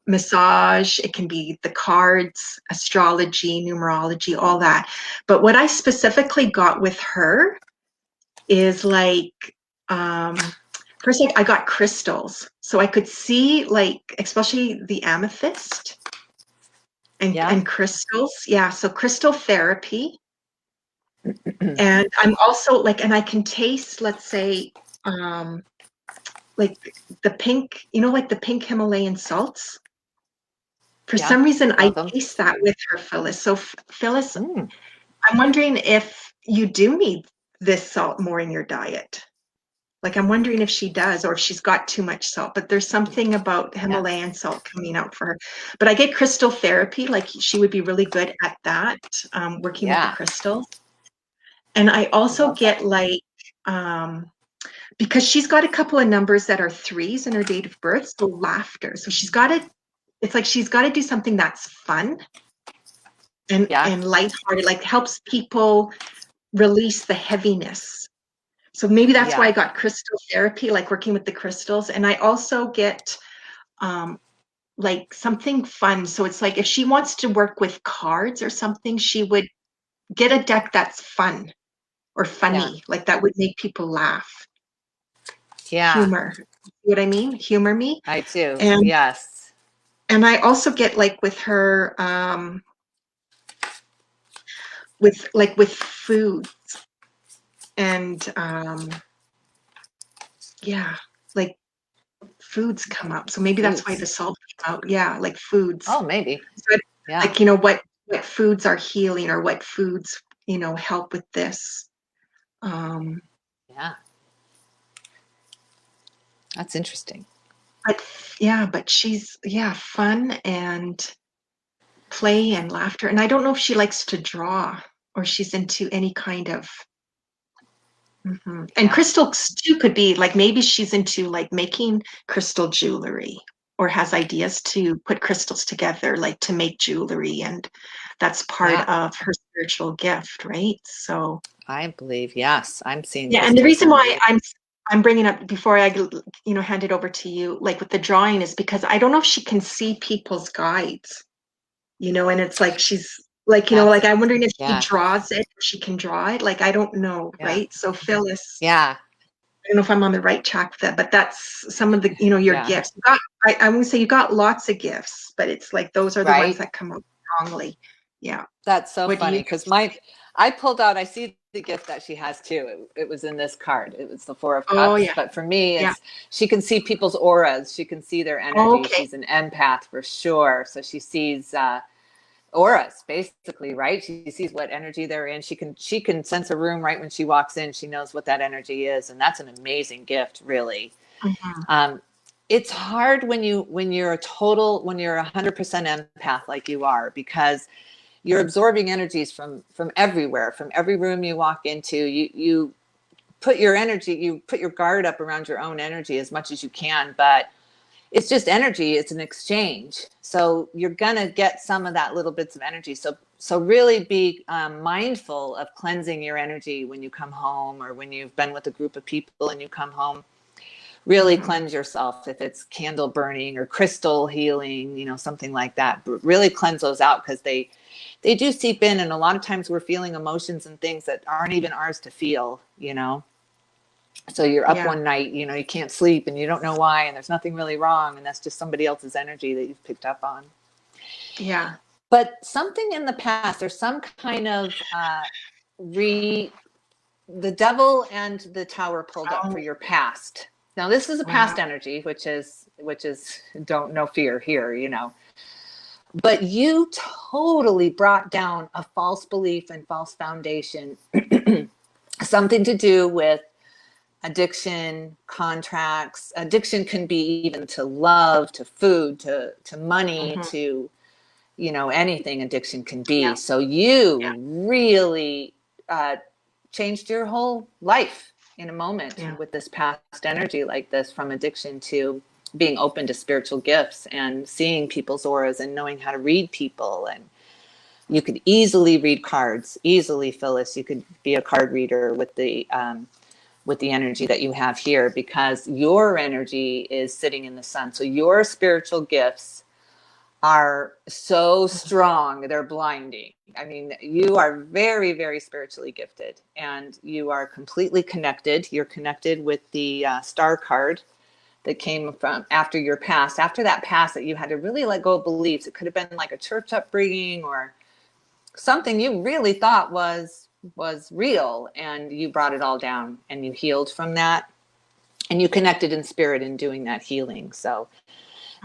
S1: massage, it can be the cards, astrology, numerology, all that. But what I specifically got with her is like, first, I got crystals, so I could see, like, especially the amethyst and crystals. Yeah, so crystal therapy. And I'm also like, and I can taste, let's say, like the pink, like the pink Himalayan salts. For some reason, I taste that with her, Phyllis. So, Phyllis, I'm wondering if you do need this salt more in your diet. Like, I'm wondering if she does, or if she's got too much salt, but there's something about Himalayan salt coming out for her. But I get crystal therapy, like she would be really good at that, working with the crystals. And I also get like, because she's got a couple of numbers that are 3s in her date of birth, so laughter. So it's like she's got to do something that's fun and lighthearted, like helps people release the heaviness. So maybe that's why I got crystal therapy, like working with the crystals. And I also get like something fun. So it's like if she wants to work with cards or something, she would get a deck that's fun or funny, like that would make people laugh.
S2: Yeah.
S1: Humor. You know what I mean? Humor me.
S2: I do.
S1: And,
S2: Yes.
S1: And I also get like with her, with foods and yeah, like foods come up. So maybe that's why the salt came out. Yeah, like foods.
S2: Oh, maybe.
S1: So like, what foods are healing, or what foods, help with this.
S2: Yeah. That's interesting.
S1: But she's, fun and play and laughter. And I don't know if she likes to draw, or she's into any kind of And crystals too could be like, maybe she's into like making crystal jewelry, or has ideas to put crystals together, like to make jewelry, and that's part of her spiritual gift, right? So
S2: I believe, yes, I'm seeing.
S1: And the reason why I'm bringing up, before I hand it over to you, like with the drawing, is because I don't know if she can see people's guides, and it's like she's like, like I'm wondering if she draws it, if she can draw it. Like, I don't know, right? So Phyllis, I don't know if I'm on the right track with that, but that's some of the, your gifts. I wouldn't say you got lots of gifts, but it's like those are the ones that come out strongly. Yeah.
S2: That's so funny, because I pulled out, I see the gift that she has too. It was in this card. It was the 4 of Cups.
S1: Oh, yeah.
S2: But for me, it's she can see people's auras. She can see their energy. She's an empath for sure. So she sees auras, basically, right? She sees what energy they're in. She can sense a room right when she walks in. She knows what that energy is, and that's an amazing gift, really. It's hard when you're 100% empath like you are, because you're absorbing energies from everywhere, from every room you walk into. You put your energy, you put your guard up around your own energy as much as you can, but it's just energy. It's an exchange. So you're going to get some of that little bits of energy. So really be mindful of cleansing your energy when you come home, or when you've been with a group of people and you come home. Really cleanse yourself. If it's candle burning or crystal healing, you know, something like that, really cleanse those out, because they do seep in. And a lot of times we're feeling emotions and things that aren't even ours to feel, you know. So you're up one night, you know, you can't sleep and you don't know why, and there's nothing really wrong, and that's just somebody else's energy that you've picked up on.
S1: Yeah.
S2: But something in the past, or some kind of the devil and the tower pulled up for your past. Now this is a past energy, which is don't no fear here, you know. But you totally brought down a false belief and false foundation, something to do with addiction, contracts. Addiction can be even to love, to food, to money, to, you know, anything addiction can be. Yeah. So you really changed your whole life in a moment with this past energy like this, from addiction to being open to spiritual gifts and seeing people's auras and knowing how to read people. And you could easily read cards, easily, Phyllis. You could be a card reader with the energy that you have here, because your energy is sitting in the sun. So your spiritual gifts are so strong, they're blinding. I mean, you are very, very spiritually gifted, and you are completely connected. You're connected with the star card that came from after your past, after that past that you had to really let go of beliefs. It could have been like a church upbringing or something you really thought was real, and you brought it all down and you healed from that, and you connected in spirit in doing that healing. So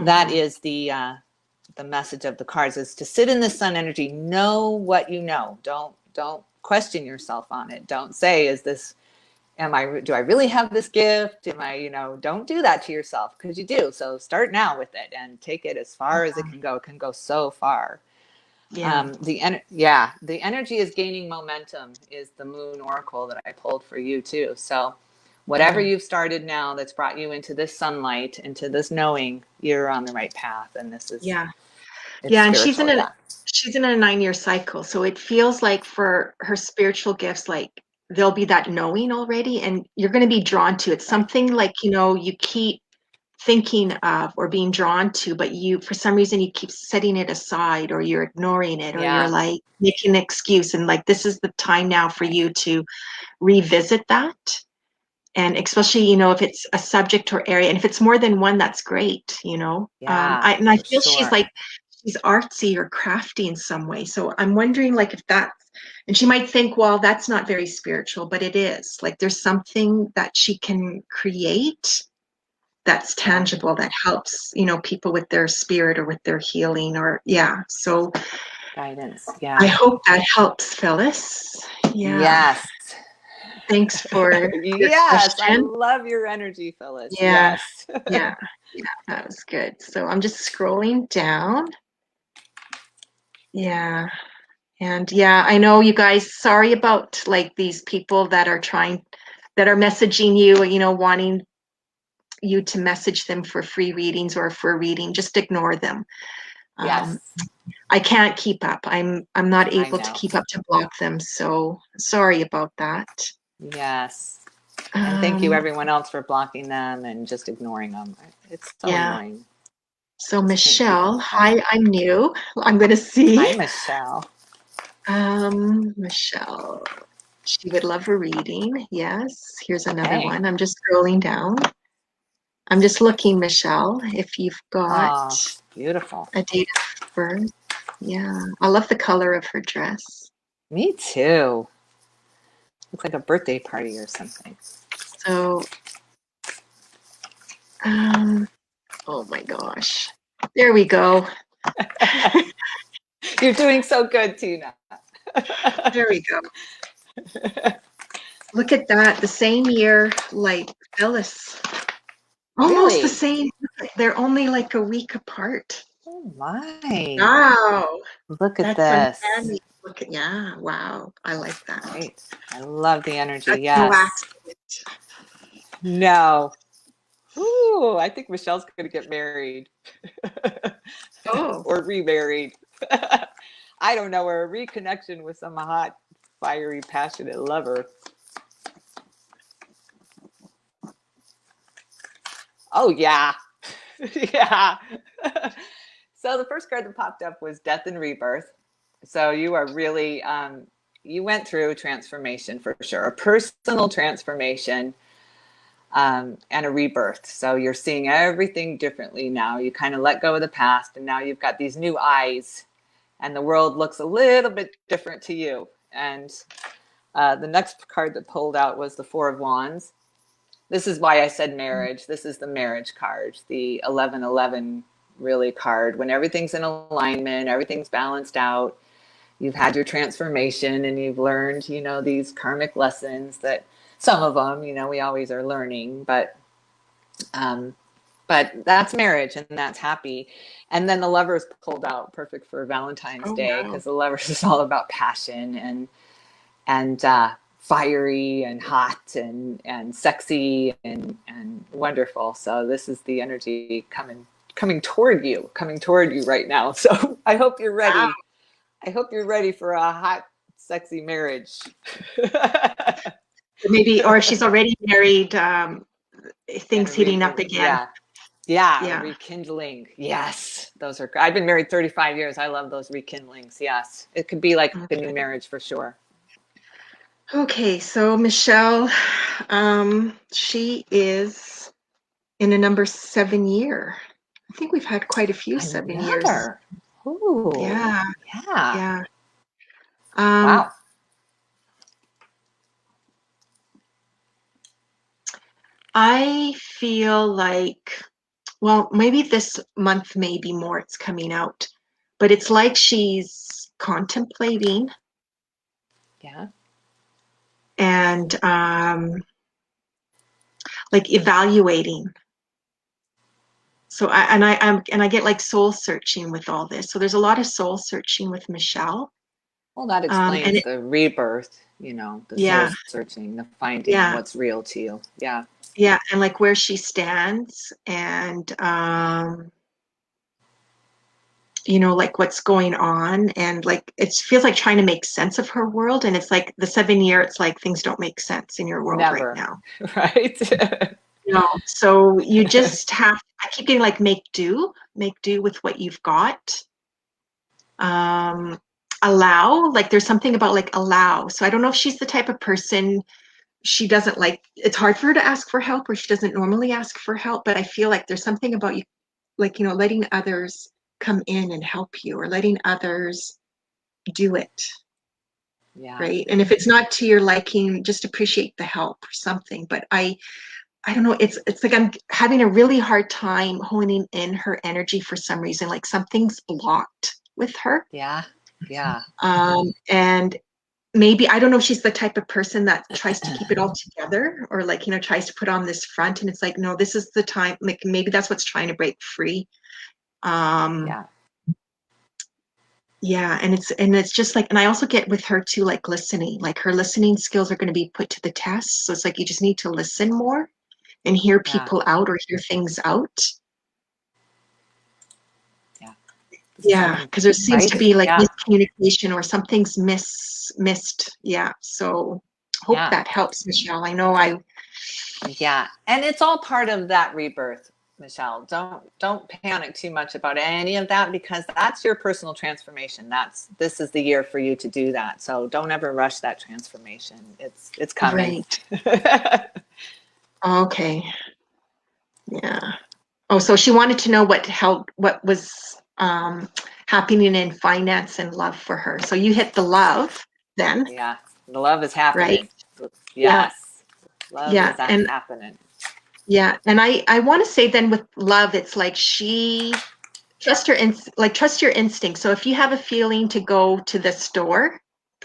S2: that is the message of the cards, is to sit in the sun energy. Know what you know. Don't question yourself on it. Don't say, is this, do I really have this gift? Am I, you know, don't do that to yourself, because you do. So start now with it and take it as far as it can go. It can go so far. The energy is gaining momentum, is the moon oracle that I pulled for you too. So whatever you've started now that's brought you into this sunlight, into this knowing, you're on the right path. And this is
S1: and she's in a 9-year cycle, so it feels like for her spiritual gifts, like there'll be that knowing already, and you're going to be drawn to it. Something like, you know, you keep thinking of or being drawn to, but you, for some reason, you keep setting it aside, or you're ignoring it, or you're like making an excuse, and like this is the time now for you to revisit that. And especially, you know, if it's a subject or area, and if it's more than one, that's great, you know. I feel she's artsy or crafty in some way. So I'm wondering, like, if that's, and she might think, well, that's not very spiritual, but it is. Like, there's something that she can create that's tangible, that helps, you know, people with their spirit or with their healing, or so
S2: guidance.
S1: I hope that helps, Phyllis.
S2: Yes.
S1: Thanks for your
S2: I
S1: question.
S2: love your energy, Phyllis.
S1: Yeah, that was good. So I'm just scrolling down. And I know you guys, sorry about like these people that are messaging you, you know, wanting you to message them for free readings or for a reading. Just ignore them. I can't keep up. I'm not able to keep up to block them. So sorry about that.
S2: Yes. And thank you everyone else for blocking them and just ignoring them. It's so annoying.
S1: So Michelle, hi, I'm new. I'm going to see.
S2: Hi, Michelle.
S1: Michelle, she would love a reading. Yes, here's another one. I'm just scrolling down. I'm just looking, Michelle, if you've got
S2: beautiful
S1: a date of birth. Yeah, I love the color of her dress.
S2: Me too. Looks like a birthday party or something.
S1: So, oh my gosh. There we go.
S2: You're doing so good, Tina.
S1: There we go. Look at that. The same year, like Phyllis. Almost the same. They're only like a week apart.
S2: Oh my.
S1: Wow.
S2: Look at this.
S1: Look at, wow. I like that.
S2: Great. I love the energy.
S1: That's no accident.
S2: No. Ooh, I think Michelle's going to get married
S1: Oh,
S2: or remarried. I don't know, or a reconnection with some hot, fiery, passionate lover. Oh, yeah. Yeah. So the first card that popped up was Death and Rebirth. So you are really, you went through transformation for sure, a personal transformation, and a rebirth. So you're seeing everything differently now. You kind of let go of the past, and now you've got these new eyes, and the world looks a little bit different to you. And the next card that pulled out was the Four of Wands. This is why I said marriage. This is the marriage card, the 1111 really card. When everything's in alignment, everything's balanced out, you've had your transformation and you've learned, these karmic lessons that some of them, we always are learning, um, but that's marriage and that's happy. And then the Lovers pulled out, perfect for Valentine's
S1: oh
S2: Day,
S1: wow.
S2: because the Lovers is all about passion and fiery and hot and sexy and wonderful. So this is the energy coming toward you right now. So I hope you're
S1: Wow.
S2: ready. I hope you're ready for a hot, sexy marriage.
S1: Maybe, or if she's already married, things heating up again.
S2: Yeah. Yeah,
S1: Yeah.
S2: rekindling. Yes, those are. I've been married 35 years. I love those rekindlings. Yes, it could be like a new marriage for sure.
S1: Okay, so Michelle, she is in a number 7 year. I think we've had quite a few 7 years.
S2: Another. Ooh.
S1: Yeah,
S2: Yeah.
S1: yeah.
S2: Wow.
S1: I feel like, well, maybe this month, maybe more, it's coming out, but it's like she's contemplating
S2: Yeah.
S1: and like evaluating. So I get like soul searching with all this. So there's a lot of soul searching with Michelle.
S2: Well, that
S1: And
S2: explains the rebirth, the soul
S1: yeah,
S2: searching, the finding
S1: yeah,
S2: what's real to you. Yeah.
S1: yeah, and like where she stands and like what's going on, and like it feels like trying to make sense of her world, and it's like the 7 year, it's like things don't make sense in your world right
S2: Never.
S1: now.
S2: Right.
S1: So you just have, I keep getting like make do with what you've got. Allow, like there's something about like allow. So I don't know if she's the type of person, she doesn't like, it's hard for her to ask for help, or she doesn't normally ask for help, but I feel like there's something about you, like, letting others come in and help you, or letting others do it.
S2: Yeah.
S1: Right. And if it's not to your liking, just appreciate the help or something. But I don't know, it's like I'm having a really hard time honing in her energy for some reason, like something's blocked with her.
S2: Yeah. Yeah.
S1: And maybe, I don't know if she's the type of person that tries to keep it all together, or like, tries to put on this front, and it's like, no, this is the time, like maybe that's what's trying to break free.
S2: Yeah.
S1: Yeah, and it's just like, and I also get with her too, like listening, like her listening skills are going to be put to the test. So it's like you just need to listen more and hear
S2: Yeah.
S1: people out, or hear things out.
S2: Yeah.
S1: Yeah, because there seems to
S2: Right.
S1: be like
S2: Yeah.
S1: miscommunication, or something's missed. Yeah, so hope
S2: Yeah.
S1: that helps, Michelle. I know I.
S2: Yeah. And it's all part of that rebirth, Michelle. Don't panic too much about any of that, because that's your personal transformation. This is the year for you to do that. So don't ever rush that transformation. It's coming.
S1: Right. Okay. Yeah. Oh, so she wanted to know what was happening in finance and love for her. So you hit the love then,
S2: Yeah. The love is
S1: right?
S2: happening.
S1: Yeah.
S2: Yes. Love
S1: Yeah.
S2: is
S1: And
S2: happening.
S1: yeah, and I want to say then with love, it's like she trust your instinct. So if you have a feeling to go to the store,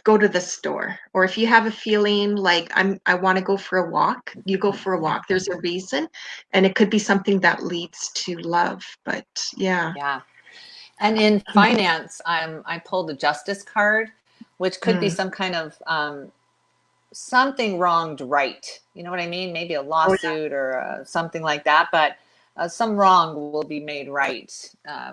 S1: go to the store. Or if you have a feeling like I want to go for a walk, you go for a walk. There's a reason, and it could be something that leads to love. But yeah.
S2: Yeah. And in finance, I pulled the Justice card, which could be
S1: Mm.
S2: some kind of something wronged right. You know what I mean? Maybe a
S1: Oh,
S2: lawsuit or something like that, but some wrong will be made right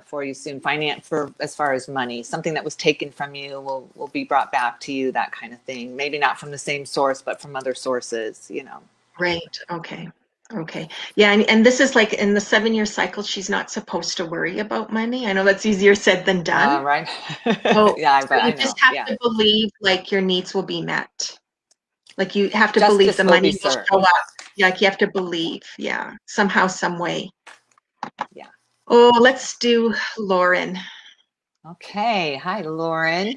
S2: for you soon. Finance for as far as money, something that was taken from you will be brought back to you. That kind of thing. Maybe not from the same source, but from other sources. You know.
S1: right. Okay. Okay. Yeah, and this is like in the 7-year cycle, she's not supposed to worry about money. I know that's easier said than done.
S2: Right.
S1: So,
S2: Yeah,
S1: so
S2: but I
S1: you
S2: know.
S1: just have
S2: Yeah.
S1: to believe like your needs will be met. Like you have to believe
S2: Justice
S1: the
S2: will be
S1: money will
S2: served.
S1: show up. Yeah, like you have to believe, yeah, somehow, some way.
S2: Yeah.
S1: Oh, let's do Lauren.
S2: Okay. Hi, Lauren.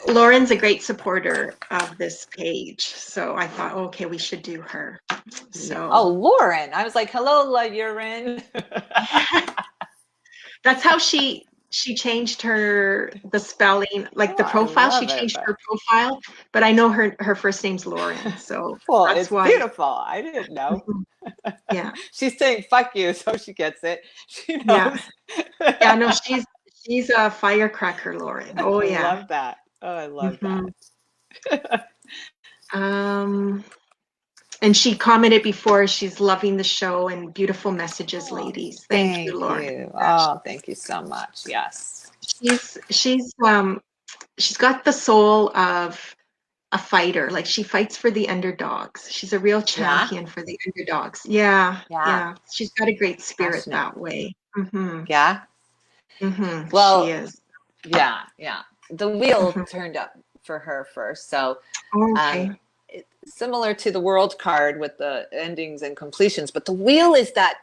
S1: Lauren's a great supporter of this page, so I thought, oh, okay, we should do her.
S2: Yeah. Oh,
S1: So
S2: Lauren. I was like, hello, La Urine.
S1: that's how she changed the spelling, like
S2: Oh,
S1: the
S2: I
S1: profile. She
S2: love it.
S1: changed
S2: But
S1: her profile, but I know her first name's Lauren, so
S2: well,
S1: that's
S2: it's
S1: why.
S2: beautiful. I didn't know.
S1: Mhm. Yeah,
S2: She's saying fuck you, so she gets it. She
S1: yeah,
S2: knows.
S1: yeah. No, she's a firecracker, Lauren. Oh
S2: I
S1: yeah.
S2: love that. Oh, I love
S1: Hmm.
S2: that.
S1: Um, and she commented before she's loving the show and beautiful messages,
S2: Oh,
S1: ladies. Thank you,
S2: thank
S1: Lauren.
S2: you.
S1: Yeah,
S2: Oh, thank you so much. Yes.
S1: she's got the soul of a fighter. Like she fights for the underdogs. She's a real
S2: Yeah.
S1: champion for the underdogs. Yeah,
S2: Yeah.
S1: yeah. She's got a great spirit
S2: Passionate.
S1: that way. Mm-hmm.
S2: Yeah.
S1: Mm-hmm. She
S2: Well,
S1: is.
S2: yeah. Yeah. The wheel
S1: Mm-hmm.
S2: turned up for her first. So,
S1: Okay.
S2: similar to the world card with the endings and completions, but the wheel is that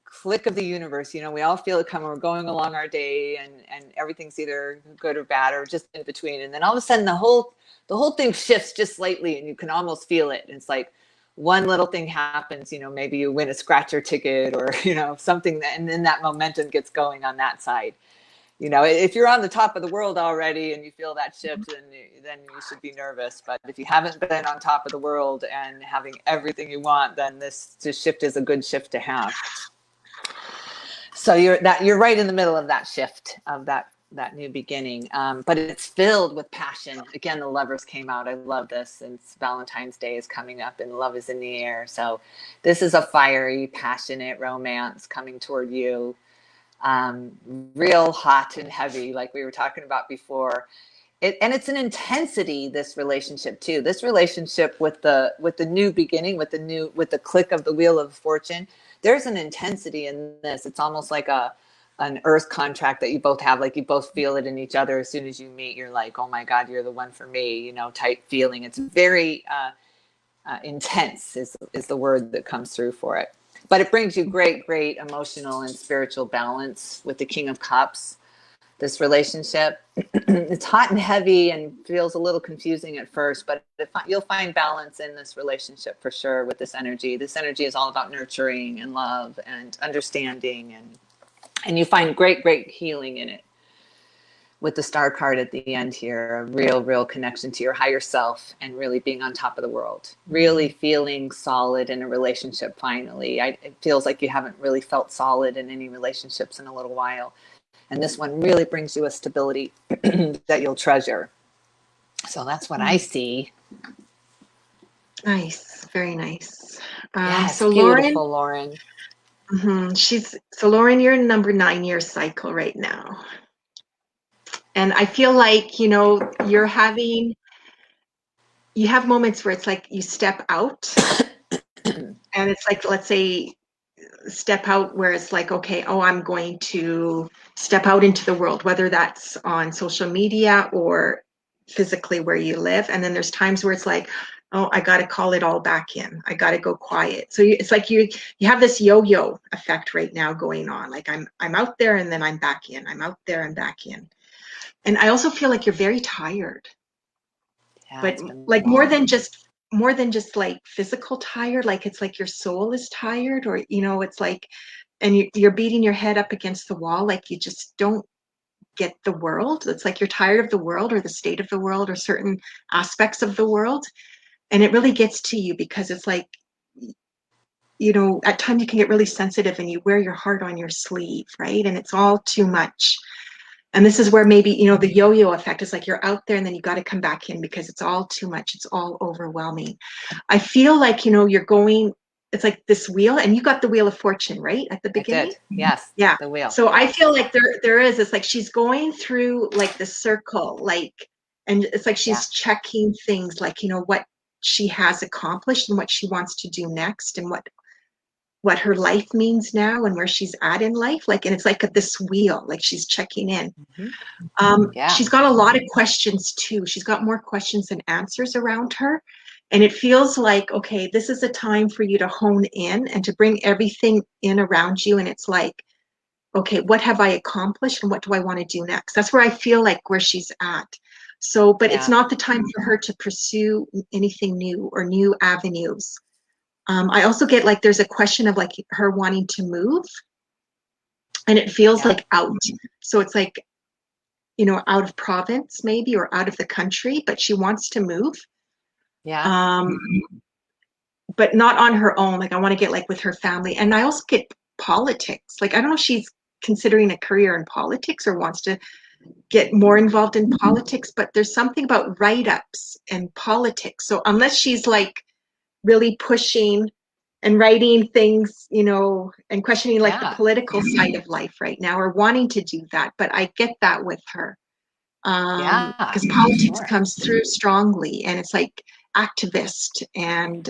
S2: click of the universe. You know, we all feel it coming. We're going along our day, and everything's either good or bad or just in between. And then all of a sudden, the whole thing shifts just slightly, and you can almost feel it. And it's like one little thing happens. You know, maybe you win a scratcher ticket, or something, and then that momentum gets going on that side. If you're on the top of the world already and you feel that shift, then you should be nervous. But if you haven't been on top of the world and having everything you want, then this shift is a good shift to have. So you're right in the middle of that shift, of that new beginning. But it's filled with passion. Again, the lovers came out. I love this, since Valentine's Day is coming up and love is in the air. So this is a fiery, passionate romance coming toward you. Real hot and heavy, like we were talking about before. And it's an intensity, this relationship too. This relationship with the new beginning, with the click of the wheel of fortune. There's an intensity in this. It's almost like an earth contract that you both have. Like you both feel it in each other. As soon as you meet, you're like, oh my God, you're the one for me. Type feeling. It's very intense is the word that comes through for it. But it brings you great, great emotional and spiritual balance with the King of Cups. This relationship, it's hot and heavy and feels a little confusing at first, but you'll find balance in this relationship for sure with this energy. This energy is all about nurturing and love and understanding, and you find great, great healing in it. With the star card at the end here, a real, real connection to your higher self and really being on top of the world, really feeling solid in a relationship. Finally, it feels like you haven't really felt solid in any relationships in a little while. And this one really brings you a stability that you'll treasure. So that's what I see.
S1: Nice. Very nice.
S2: Yes,
S1: So Lauren,
S2: beautiful, Lauren.
S1: Lauren, you're in number 9-year cycle right now. And I feel like, you have moments where it's like you step out and it's like, let's say, step out where it's like, okay, oh, I'm going to step out into the world, whether that's on social media or physically where you live. And then there's times where it's like, oh, I got to call it all back in. I got to go quiet. So it's like you have this yo-yo effect right now going on. Like I'm out there and then I'm back in. I'm out there and back in. And I also feel like you're very tired,
S2: Yeah,
S1: but
S2: it's been
S1: like
S2: long.
S1: more than just like physical tired, like it's like your soul is tired, or it's like, and you're beating your head up against the wall, like you just don't get the world. It's like you're tired of the world or the state of the world or certain aspects of the world. And it really gets to you because it's like, at times you can get really sensitive and you wear your heart on your sleeve, right? And it's all too much. And this is where maybe, you know, the yo-yo effect is like you're out there and then you got to come back in because it's all too much. It's all overwhelming. I feel like, you know, you're going, it's like this wheel, and you got the Wheel of Fortune, right? At the
S2: I
S1: beginning?
S2: did. Yes.
S1: Yeah.
S2: The wheel.
S1: So I feel like there is, it's like she's going through like the circle, like, and it's like she's checking things like, you know, what she has accomplished and what she wants to do next and what her life means now and where she's at in life. Like, and it's like this wheel, like she's checking in. She's got a lot of questions too. She's got more questions than answers around her. And it feels like, okay, this is a time for you to hone in and to bring everything in around you. And it's like, okay, what have I accomplished and what do I want to do next? That's where I feel like where she's at. So, but it's not the time for her to pursue anything new or new avenues. I also get like there's a question of like her wanting to move, and it feels like out. So it's like, you know, out of province maybe or out of the country, but she wants to move. But not on her own. Like I want to get like with her family. And I also get politics. Like I don't know if she's considering a career in politics or wants to get more involved in politics, but there's something about write-ups and politics. So unless she's like really pushing and writing things, you know, and questioning like the political side of life right now or wanting to do that, but I get that with her. Because politics comes through strongly, and it's like activist and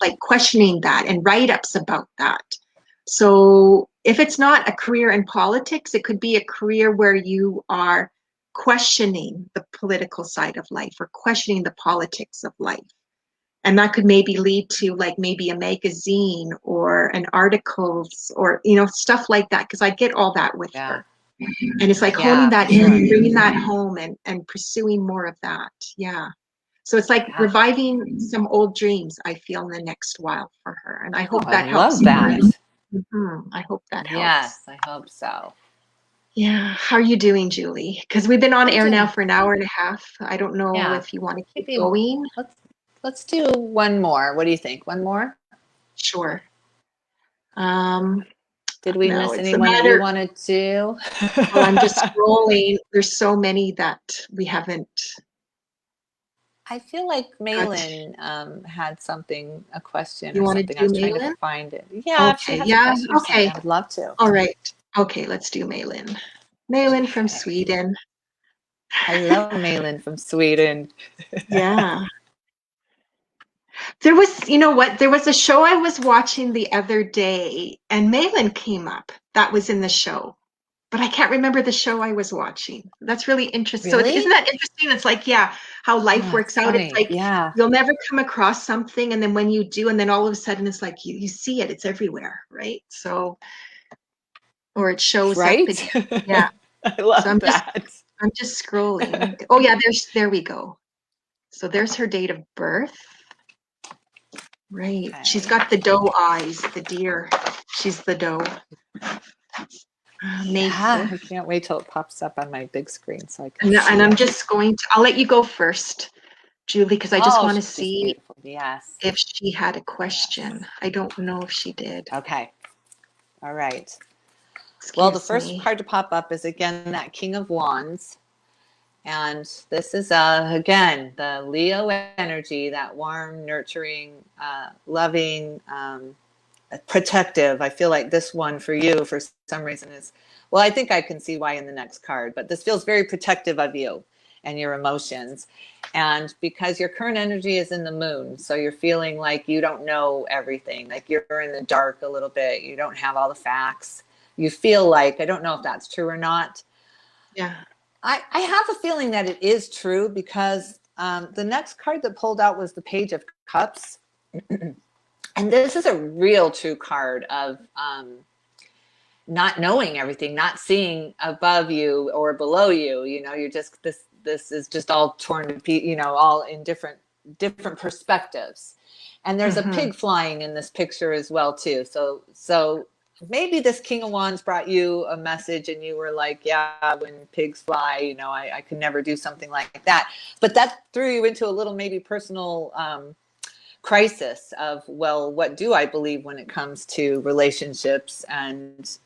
S1: like questioning that and write-ups about that. So if it's not a career in politics, it could be a career where you are questioning the political side of life or questioning the politics of life. And that could maybe lead to like maybe a magazine or an articles or, you know, stuff like that. Because I get all that with her. And it's like honing that in, bringing that home and pursuing more of that. Yeah. So it's like reviving some old dreams, I feel, in the next while for her. And I hope that helps.
S2: I love that.
S1: I hope that helps.
S2: Yes, I hope so.
S1: Yeah. How are you doing, Julie? Because we've been on air now for an hour and a half. I don't know if you want to keep going.
S2: Let's do one more. What do you think? One more?
S1: Sure.
S2: Did we miss anyone that you wanted to?
S1: Well, I'm just scrolling. There's so many that we haven't.
S2: I feel like Malin had something, a question
S1: you
S2: or
S1: want
S2: something.
S1: To do
S2: I was
S1: Malin?
S2: trying to find it. Yeah,
S1: okay. Yeah. Okay.
S2: I'd love to.
S1: All right. Okay, let's do Malin. Malin from Sweden.
S2: I love Malin from Sweden.
S1: Yeah. There was, you know what? There was a show I was watching the other day, and Malin came up. That was in the show, but I can't remember the show I was watching. That's really interesting.
S2: Really?
S1: So isn't that interesting? It's like, yeah, how life works out.
S2: Funny.
S1: It's like you'll never come across something, and then when you do, and then all of a sudden it's like you see it. It's everywhere, right? So, or it shows up. Again. Yeah.
S2: I love that.
S1: I'm just scrolling. Oh yeah, there we go. So there's her date of birth. Right. Okay. She's got the doe eyes, the deer. She's the doe.
S2: I can't wait till it pops up on my big screen so I can
S1: and I'm just going to, I'll let you go first, Julie, because I just want to see if she had a question. Yes. I don't know if she did.
S2: Okay. All right. Well, the first card to pop up is again that King of Wands. And this is, again, the Leo energy, that warm, nurturing, loving, protective. I feel like this one for you, for some reason, is, well, I think I can see why in the next card, but this feels very protective of you and your emotions. And because your current energy is in the moon, so you're feeling like you don't know everything, like you're in the dark a little bit. You don't have all the facts. You feel like, I don't know if that's true or not.
S1: Yeah.
S2: I have a feeling that it is true because the next card that pulled out was the Page of Cups. And this is a real true card of not knowing everything, not seeing above you or below you. You know, you're just, this is just all torn to pieces, you know, all in different perspectives. And there's a pig flying in this picture as well too. So maybe this King of Wands brought you a message and you were like, yeah, when pigs fly, you know, I could never do something like that. But that threw you into a little maybe personal crisis of, well, what do I believe when it comes to relationships and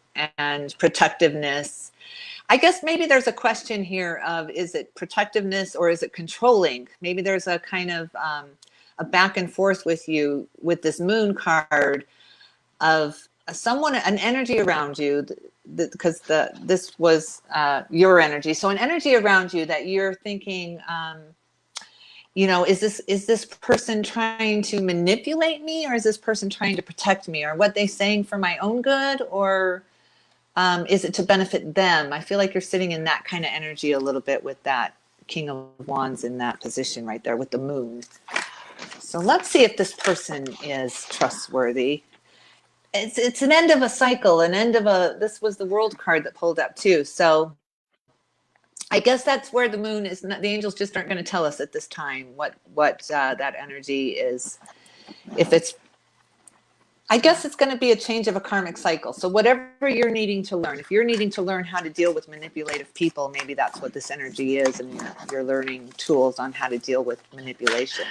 S2: protectiveness? I guess maybe there's a question here of, is it protectiveness or is it controlling? Maybe there's a kind of a back and forth with you with this moon card of someone, an energy around you, because this was your energy. So an energy around you that you're thinking, is this person trying to manipulate me, or is this person trying to protect me, or what they saying for my own good, or is it to benefit them? I feel like you're sitting in that kind of energy a little bit with that King of Wands in that position right there with the moon. So let's see if this person is trustworthy. It's an end of a cycle, this was the World card that pulled up too. So I guess that's where the moon is. The angels just aren't going to tell us at this time what that energy is. I guess it's going to be a change of a karmic cycle. So whatever you're needing to learn, if you're needing to learn how to deal with manipulative people, maybe that's what this energy is, and you're learning tools on how to deal with manipulation,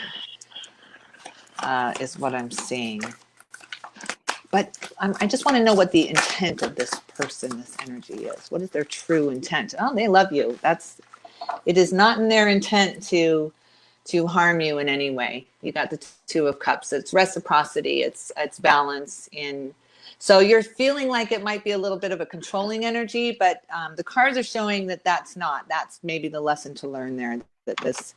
S2: is what I'm seeing. But I just want to know what the intent of this person, this energy is. What is their true intent? Oh, they love you. It is not in their intent to harm you in any way. You got the Two of Cups. It's reciprocity. It's balance. So you're feeling like it might be a little bit of a controlling energy, but the cards are showing that that's not. That's maybe the lesson to learn there, that this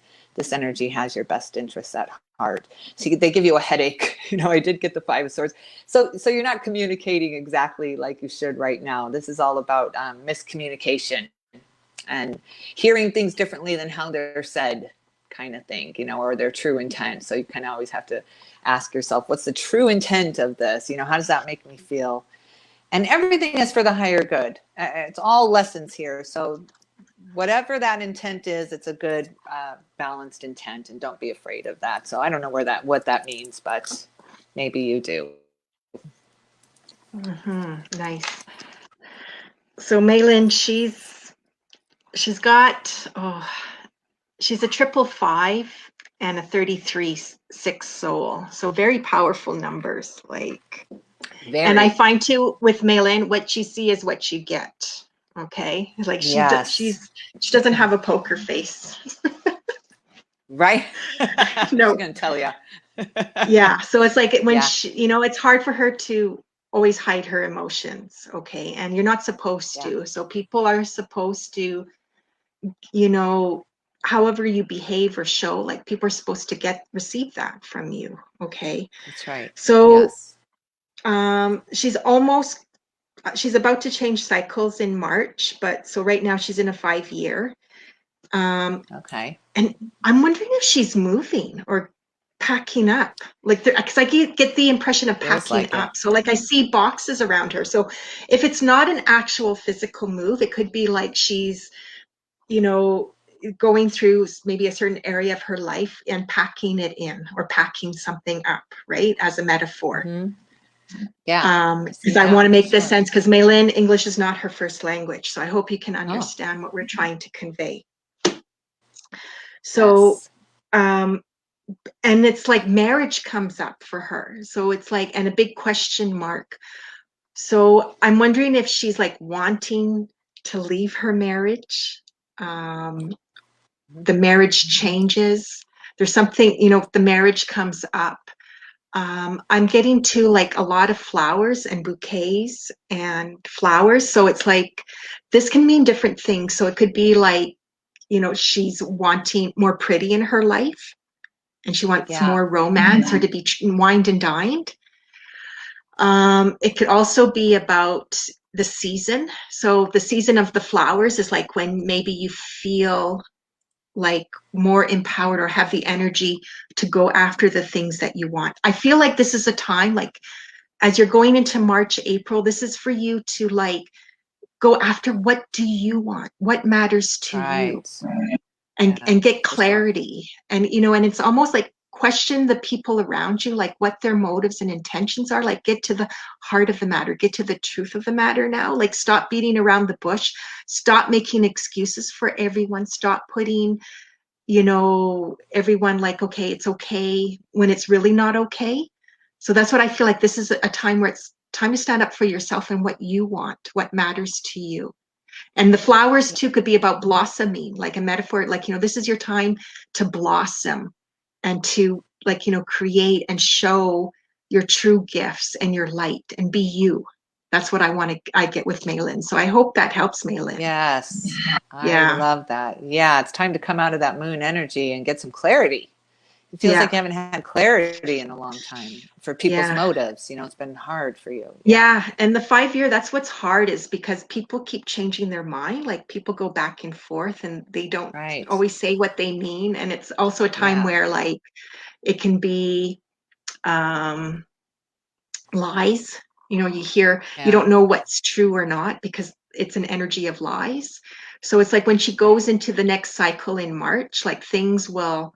S2: energy has your best interests at heart. So they give you a headache. I did get the Five of Swords. So you're not communicating exactly like you should right now. This is all about miscommunication and hearing things differently than how they're said, kind of thing, or their true intent. So you kind of always have to ask yourself, what's the true intent of this? How does that make me feel? And everything is for the higher good. It's all lessons here. So whatever that intent is, it's a good balanced intent, and don't be afraid of that. So I don't know what that means, but maybe you do.
S1: Nice. So Maylin, she's a 555 and a 33-6 soul. So very powerful numbers. And I find too with Maylin, what you see is what you get. Okay, she doesn't have a poker face.
S2: Right.
S1: No.
S2: She's gonna tell you.
S1: Yeah. So it's like when she, it's hard for her to always hide her emotions. Okay, and you're not supposed to. So people are supposed to, however you behave or show, people are supposed to receive that from you. Okay.
S2: That's right.
S1: So she's about to change cycles in March, but so right now she's in a 5-year.
S2: Okay.
S1: And I'm wondering if she's moving or packing up, because I get the impression of packing up. So I see boxes around her. So if it's not an actual physical move, it could be like she's, going through maybe a certain area of her life and packing it in, or packing something up, right? As a metaphor.
S2: Mm-hmm. Yeah.
S1: Because I want to make this sense, because Maylin, English is not her first language. So I hope you can understand what we're trying to convey. So, and it's like marriage comes up for her. So it's and a big question mark. So I'm wondering if she's wanting to leave her marriage. The marriage changes. There's something, the marriage comes up. I'm getting to a lot of flowers and bouquets and flowers. So it's this can mean different things. So it could be she's wanting more pretty in her life, and she wants more romance, or to be wined and dined. It could also be about the season. So the season of the flowers is when maybe you feel more empowered or have the energy to go after the things that you want. I feel like this is a time, as you're going into March, April, this is for you to go after what do you want, what matters to you, and get clarity. And and it's almost question the people around you, what their motives and intentions are. Get to the heart of the matter, get to the truth of the matter now. Stop beating around the bush, stop making excuses for everyone, stop putting everyone okay, it's okay, when it's really not okay. So that's what I feel this is a time where it's time to stand up for yourself and what you want, what matters to you. And the flowers too could be about blossoming, like a metaphor, like, this is your time to blossom and to, like, create and show your true gifts and your light and be you. That's what I get with Maylin. So I hope that helps, Maylin.
S2: Yes, I
S1: Yeah.
S2: love that. Yeah, it's time to come out of that moon energy and get some clarity. It feels like
S1: Yeah.
S2: you haven't had clarity in a long time for people's
S1: Yeah.
S2: motives. It's been hard for you.
S1: Yeah. And the 5 year, that's what's hard, is because people keep changing their mind. Like, people go back and forth and they don't
S2: Right.
S1: always say what they mean. And it's also a time
S2: Yeah.
S1: where, like, it can be lies. You hear, you
S2: Yeah.
S1: don't know what's true or not, because it's an energy of lies. So it's like when she goes into the next cycle in March, like, things will,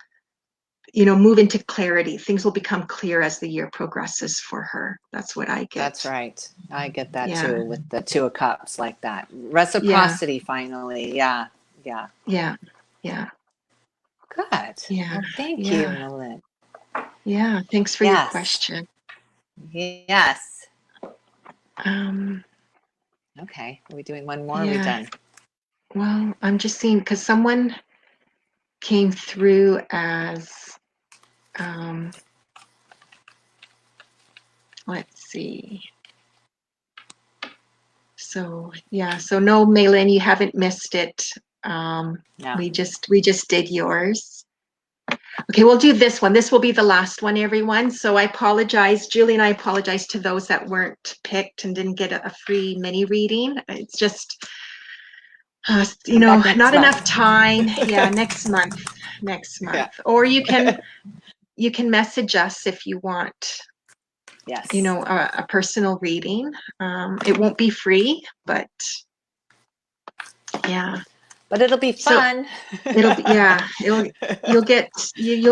S1: move into clarity. Things will become clear as the year progresses for her. That's what I get.
S2: That's right. I get that
S1: Yeah.
S2: too with the Two of Cups, like that.
S1: Yeah.
S2: Reciprocity, finally. Yeah. Yeah.
S1: Yeah. Yeah.
S2: Good.
S1: Yeah.
S2: Well, thank you,
S1: Yeah.
S2: Malin.
S1: Yeah. Thanks for your
S2: Yes.
S1: question.
S2: Yes.
S1: Um,
S2: Okay. Are we doing one more? Or are we
S1: yeah.
S2: done?
S1: Well, I'm just seeing, because someone came through as, let's see. So yeah, so no, Maylin, you haven't missed it.
S2: No.
S1: We just did yours. Okay, we'll do this one. This will be the last one, everyone. So I apologize, Julie, and I apologize to those that weren't picked and didn't get a free mini reading. It's just,
S2: Come back next
S1: not
S2: month.
S1: enough time. Yeah, next month.
S2: Yeah.
S1: Or you can message us if you want,
S2: Yes.
S1: a personal reading. It won't be free, but yeah.
S2: But it'll be
S1: So
S2: fun.
S1: it'll be, yeah, you'll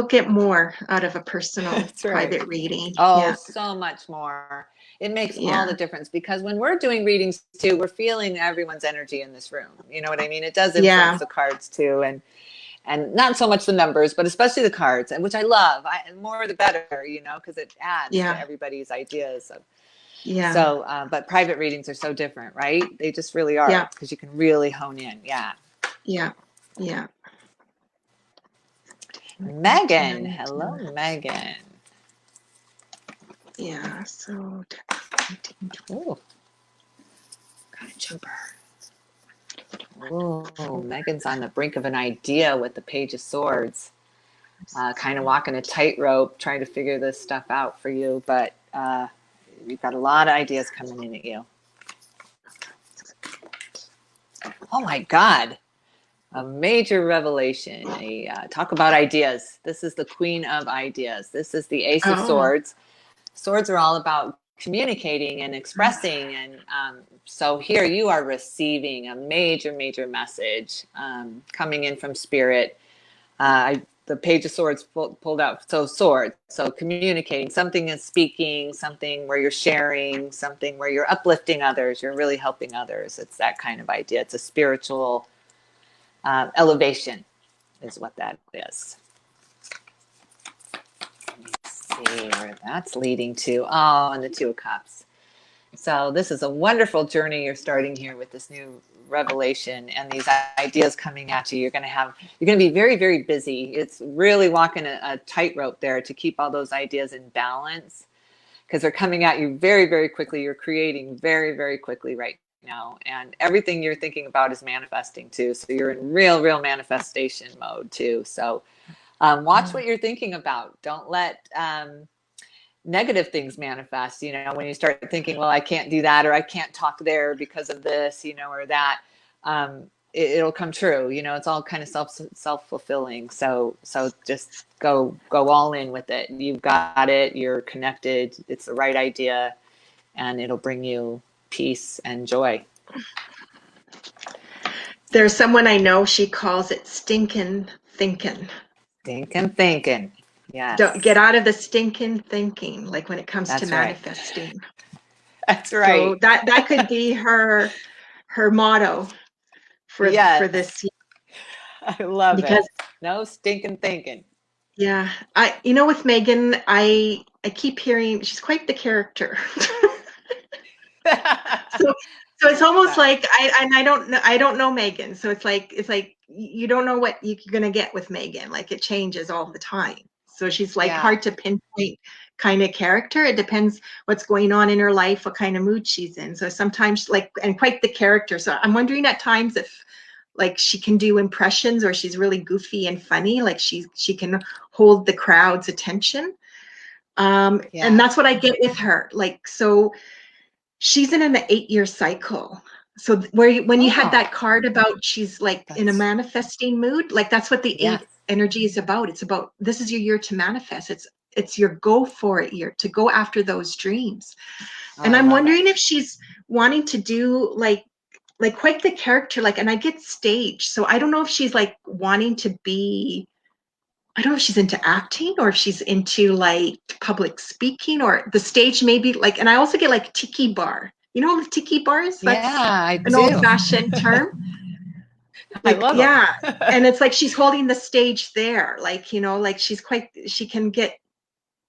S1: get more out of a personal
S2: That's right.
S1: private reading.
S2: Oh,
S1: Yeah.
S2: so much more. It makes all
S1: Yeah.
S2: the difference, because when we're doing readings too, we're feeling everyone's energy in this room. You know what I mean? It does influence
S1: Yeah.
S2: the cards too, and not so much the numbers, but especially the cards, and which I love. More the better, because it adds
S1: Yeah.
S2: to everybody's ideas.
S1: Yeah.
S2: So, but private readings are so different, right? They just really are,
S1: Yeah.
S2: because you can really hone in. Yeah.
S1: Yeah. Yeah.
S2: Megan, hello, Megan.
S1: Yeah. So
S2: Oh, got a jumper. Oh, Megan's on the brink of an idea with the Page of Swords. Kind of walking a tightrope, trying to figure this stuff out for you, but you've got a lot of ideas coming in at you. Oh my God, a major revelation. Talk about ideas. This is the Queen of Ideas. This is the Ace of Swords. Swords are all about communicating and expressing, and so here you are receiving a major message coming in from Spirit. The Page of Swords pulled out. So swords, so communicating, something is speaking, something where you're sharing, something where you're uplifting others, you're really helping others. It's that kind of idea. It's a spiritual elevation is what that is. Let's see where that's leading to. Oh, and the Two of Cups. So this is a wonderful journey you're starting here with this new revelation and these ideas coming at you. You're going to be very, very busy. It's really walking a tightrope there to keep all those ideas in balance, because they're coming at you very, very quickly. You're creating very, very quickly right now. And everything you're thinking about is manifesting too. So you're in real manifestation mode too. So watch what you're thinking about. Don't let negative things manifest, when you start thinking, well, I can't do that, or I can't talk there because of this, or that, it'll come true. It's all kind of self-fulfilling. So just go all in with it. You've got it. You're connected. It's the right idea, and it'll bring you peace and joy.
S1: There's someone I know, she calls it stinking thinking.
S2: Thinking. Yes.
S1: Don't get out of the stinking thinking, like when it comes
S2: That's
S1: to
S2: right.
S1: manifesting.
S2: That's right.
S1: So that could be her motto for this year.
S2: I love
S1: because,
S2: it. No stinking thinking.
S1: Yeah, with Megan, I keep hearing she's quite the character. So So it's almost
S2: Yeah.
S1: like I don't know Megan. So it's like you don't know what you're gonna get with Megan. Like it changes all the time. So she's like
S2: Yeah.
S1: hard to pinpoint kind of character. It depends what's going on in her life, what kind of mood she's in. So sometimes like and quite the character. So I'm wondering at times if like she can do impressions or she's really goofy and funny, like she can hold the crowd's attention. And
S2: Yeah.
S1: that's what I get with her. Like so she's in an 8-year cycle. So when you had
S2: Oh,
S1: that card about she's like in a
S2: that's
S1: manifesting mood, like that's what the
S2: yes.
S1: 8 energy is about. It's about this is your year to manifest. It's your go for it year to go after those dreams.
S2: Oh,
S1: And
S2: I
S1: I'm
S2: love it.
S1: wondering if she's wanting to do like quite the character, like, and I get stage. So I don't know if she's like wanting to be, I don't know if she's into acting or if she's into like public speaking or the stage maybe like, and I also get like tiki bar. You know, tiki bars?
S2: Yeah,
S1: That's
S2: I
S1: an old
S2: do.
S1: fashioned term.
S2: I
S1: Like,
S2: love them.
S1: yeah. And it's like she's holding the stage there. Like, you know, like she can get,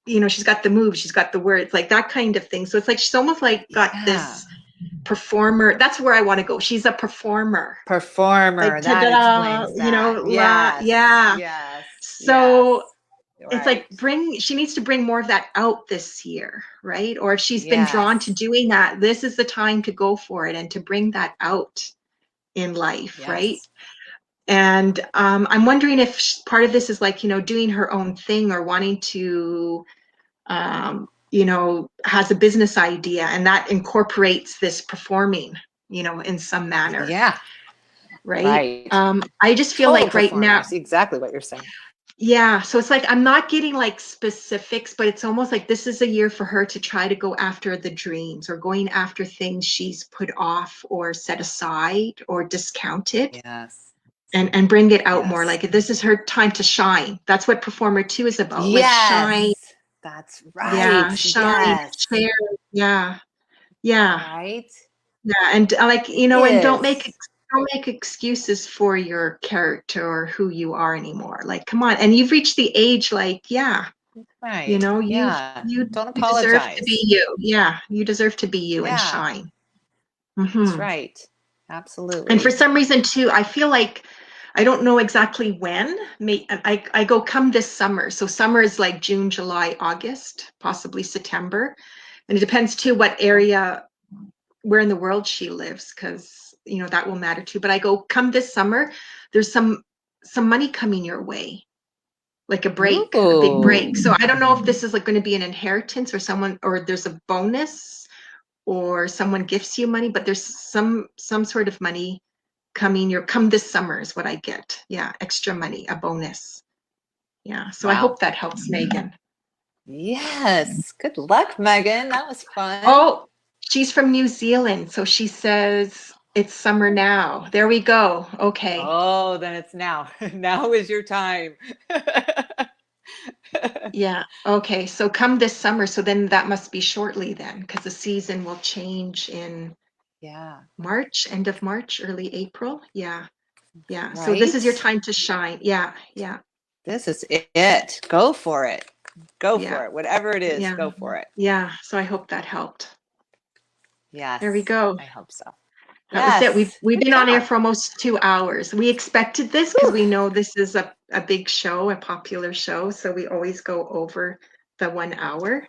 S1: you know, she's got the moves, she's got the words, like that kind of thing. So it's like she's almost like got
S2: Yeah.
S1: this performer. That's where I want to go. She's a performer. Like
S2: Performer. That
S1: ta-da,
S2: explains
S1: you know,
S2: that.
S1: la,
S2: Yes.
S1: yeah.
S2: Yes. Yes.
S1: So it's like
S2: Right.
S1: she needs to bring more of that out this year, right? Or if she's been drawn to
S2: Yes.
S1: doing that, this is the time to go for it and to bring that out in life, right?
S2: Yes.
S1: And I'm wondering if part of this is like, you know, doing her own thing or wanting to, you know, has a business idea and that incorporates this performing, you know, in some manner,
S2: Yeah.
S1: right?
S2: Right.
S1: I just feel
S2: Total
S1: like right
S2: performer. I
S1: now,
S2: see exactly what you're saying.
S1: yeah, so it's like I'm not getting like specifics, but it's almost like this is a year for her to try to go after the dreams or going after things she's put off or set aside or discounted
S2: Yes.
S1: and bring it out more.
S2: Yes.
S1: Like this is her time to shine. That's what Performer 2 is about. Like shine,
S2: Yes. That's right.
S1: yeah, shine,
S2: Yes.
S1: share, yeah, yeah,
S2: Right.
S1: yeah. And like,
S2: It
S1: you know, and
S2: is.
S1: don't make excuses for your character or who you are anymore. Like, come on. And you've reached the age like, yeah, you
S2: Right.
S1: know,
S2: Yeah. Don't
S1: you deserve to be
S2: apologize.
S1: you. Yeah, you deserve to be you and
S2: Yeah.
S1: shine.
S2: That's
S1: Hmm.
S2: right.
S1: And for
S2: Absolutely.
S1: some reason too, I feel like I don't know exactly when. I go come this summer. So summer is like June, July, August, possibly September. And it depends too what area, where in the world she lives, because you know that will matter too. But I go come this summer, there's some money coming your way, like a big break.
S2: Ooh.
S1: So I don't know if this is like going to be an inheritance or someone or there's a bonus or someone gifts you money, but there's some sort of money coming your come this summer is what I get. Yeah, extra money, a bonus. Yeah. So I
S2: Wow.
S1: hope that helps Megan.
S2: Yes. Good luck, Megan. That was fun.
S1: Oh, she's from New Zealand, so she says it's summer now. There we go. Okay.
S2: Oh, then it's now. Now is your time.
S1: Yeah. Okay. So come this summer. So then that must be shortly then, because the season will change in
S2: Yeah.
S1: March, end of March, early April. Yeah. Yeah. So this is your
S2: Right?
S1: time to shine. Yeah. Yeah.
S2: This is it. Go for it. Go
S1: Yeah.
S2: for it. Whatever it is,
S1: Yeah.
S2: go for it.
S1: Yeah. So I hope that helped. There we
S2: Yes.
S1: go.
S2: I hope so.
S1: That was it.
S2: Yes.
S1: We've
S2: Good
S1: been on air
S2: job.
S1: for almost 2 hours. We expected this because
S2: Whew.
S1: we know this is a big show, a popular show. So we always go over the 1 hour.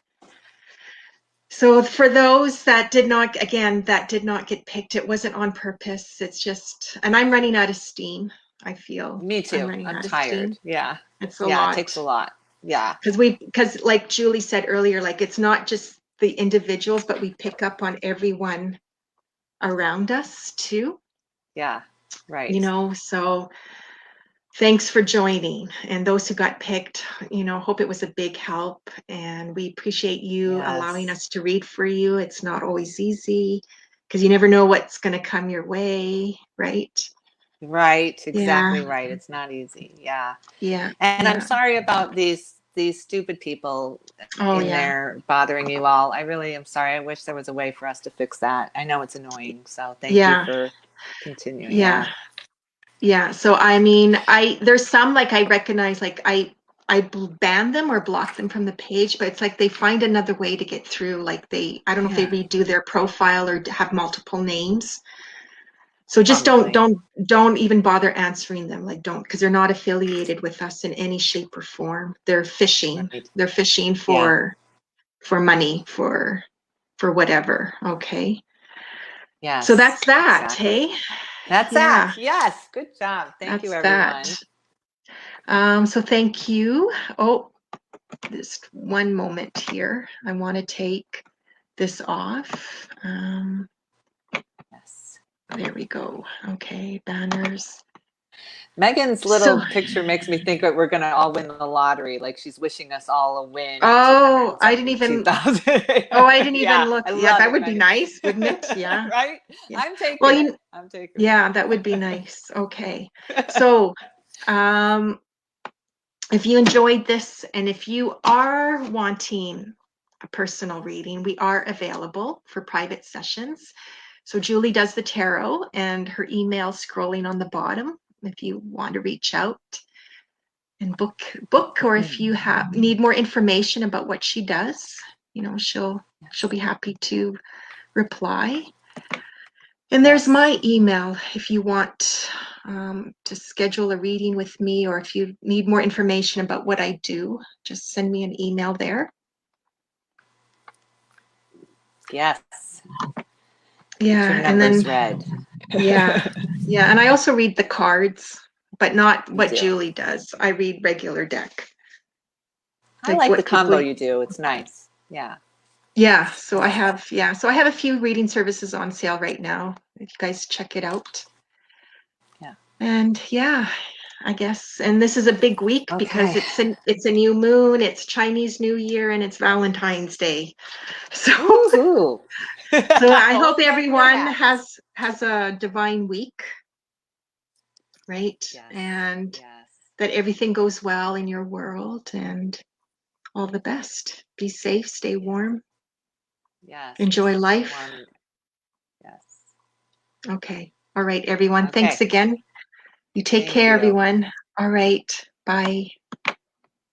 S1: So for those that did not, again, that did not get picked, it wasn't on purpose. It's just, and I'm running out of steam. I feel
S2: Me
S1: I'm
S2: too.
S1: running
S2: I'm
S1: out of
S2: tired.
S1: steam.
S2: Yeah.
S1: It's a
S2: Yeah. It
S1: lot
S2: takes a lot. Yeah.
S1: because like Julie said earlier, like it's not just the individuals, but we pick up on everyone around us too,
S2: Yeah.
S1: you
S2: Right.
S1: know, so thanks for joining. And those who got picked, you know, hope it was a big help. And we appreciate you allowing
S2: Yes.
S1: us to read for you. It's not always easy because you never know what's going to come your way, right?
S2: Right.
S1: Yeah,
S2: Exactly right. It's not easy. Yeah.
S1: yeah,
S2: And I'm
S1: yeah.
S2: sorry about these stupid people
S1: Oh,
S2: in
S1: yeah,
S2: there bothering you all. I really am sorry. I wish there was a way for us to fix that. I know it's annoying. So thank you
S1: yeah,
S2: for continuing.
S1: yeah,
S2: Yeah.
S1: yeah. So, I mean, there's some like I recognize, like ban them or block them from the page, but it's like they find another way to get through. Like I don't know if they
S2: Yeah.
S1: redo their profile or have multiple names. So just
S2: Probably.
S1: don't even bother answering them. Like don't, because they're not affiliated with us in any shape or form. They're fishing.
S2: Right.
S1: They're fishing
S2: Yeah.
S1: for money, for whatever. Okay. So
S2: Yes.
S1: that's that.
S2: Exactly.
S1: Hey.
S2: That's
S1: Yeah,
S2: that. Yes. Good job. Thank you,
S1: that's
S2: everyone.
S1: that. So thank you. Oh, just one moment here. I want to take this off.
S2: Yes.
S1: There we go. Okay, banners.
S2: Megan's
S1: So,
S2: little picture makes me think that we're going to all win the lottery. Like she's wishing us all a win of 200
S1: oh,
S2: and something, 2,000.
S1: I didn't
S2: Yeah,
S1: even look.
S2: I
S1: Yeah,
S2: love
S1: that
S2: it
S1: would
S2: when
S1: be
S2: I,
S1: nice, wouldn't it? Yeah,
S2: right?
S1: yeah.
S2: I'm
S1: Well,
S2: taking it. I'm taking
S1: yeah, that would be nice. Okay. So, um, if you enjoyed this and if you are wanting a personal reading, we are available for private sessions. So Julie does the tarot and her email scrolling on the bottom if you want to reach out and book, or if you need more information about what she does, she'll be happy to reply. And there's my email if you want to schedule a reading with me, or if you need more information about what I do, just send me an email there.
S2: Yes.
S1: Yeah, and
S2: numbers
S1: then
S2: read.
S1: yeah, and I also read the cards, but not
S2: You
S1: what
S2: do.
S1: Julie does. I read regular deck.
S2: I like the
S1: what people.
S2: combo you do. It's nice. Yeah.
S1: Yeah, so I have a few reading services on sale right now. If you guys check it out.
S2: Yeah.
S1: And yeah, I guess, and this is a big week because
S2: Okay.
S1: it's a new moon, it's Chinese New Year, and it's Valentine's Day. So
S2: Woohoo.
S1: so I hope
S2: Holding up your
S1: everyone
S2: hats.
S1: has a divine week, right?
S2: Yes.
S1: And
S2: Yes.
S1: that everything goes well in your world, and all the best. Be safe, stay warm,
S2: Yes. Be
S1: enjoy
S2: safe, stay
S1: life.
S2: warm. Yes.
S1: Okay. All right, everyone. Thanks
S2: Okay.
S1: again. You take
S2: Thank
S1: care,
S2: you.
S1: everyone. All right. Bye.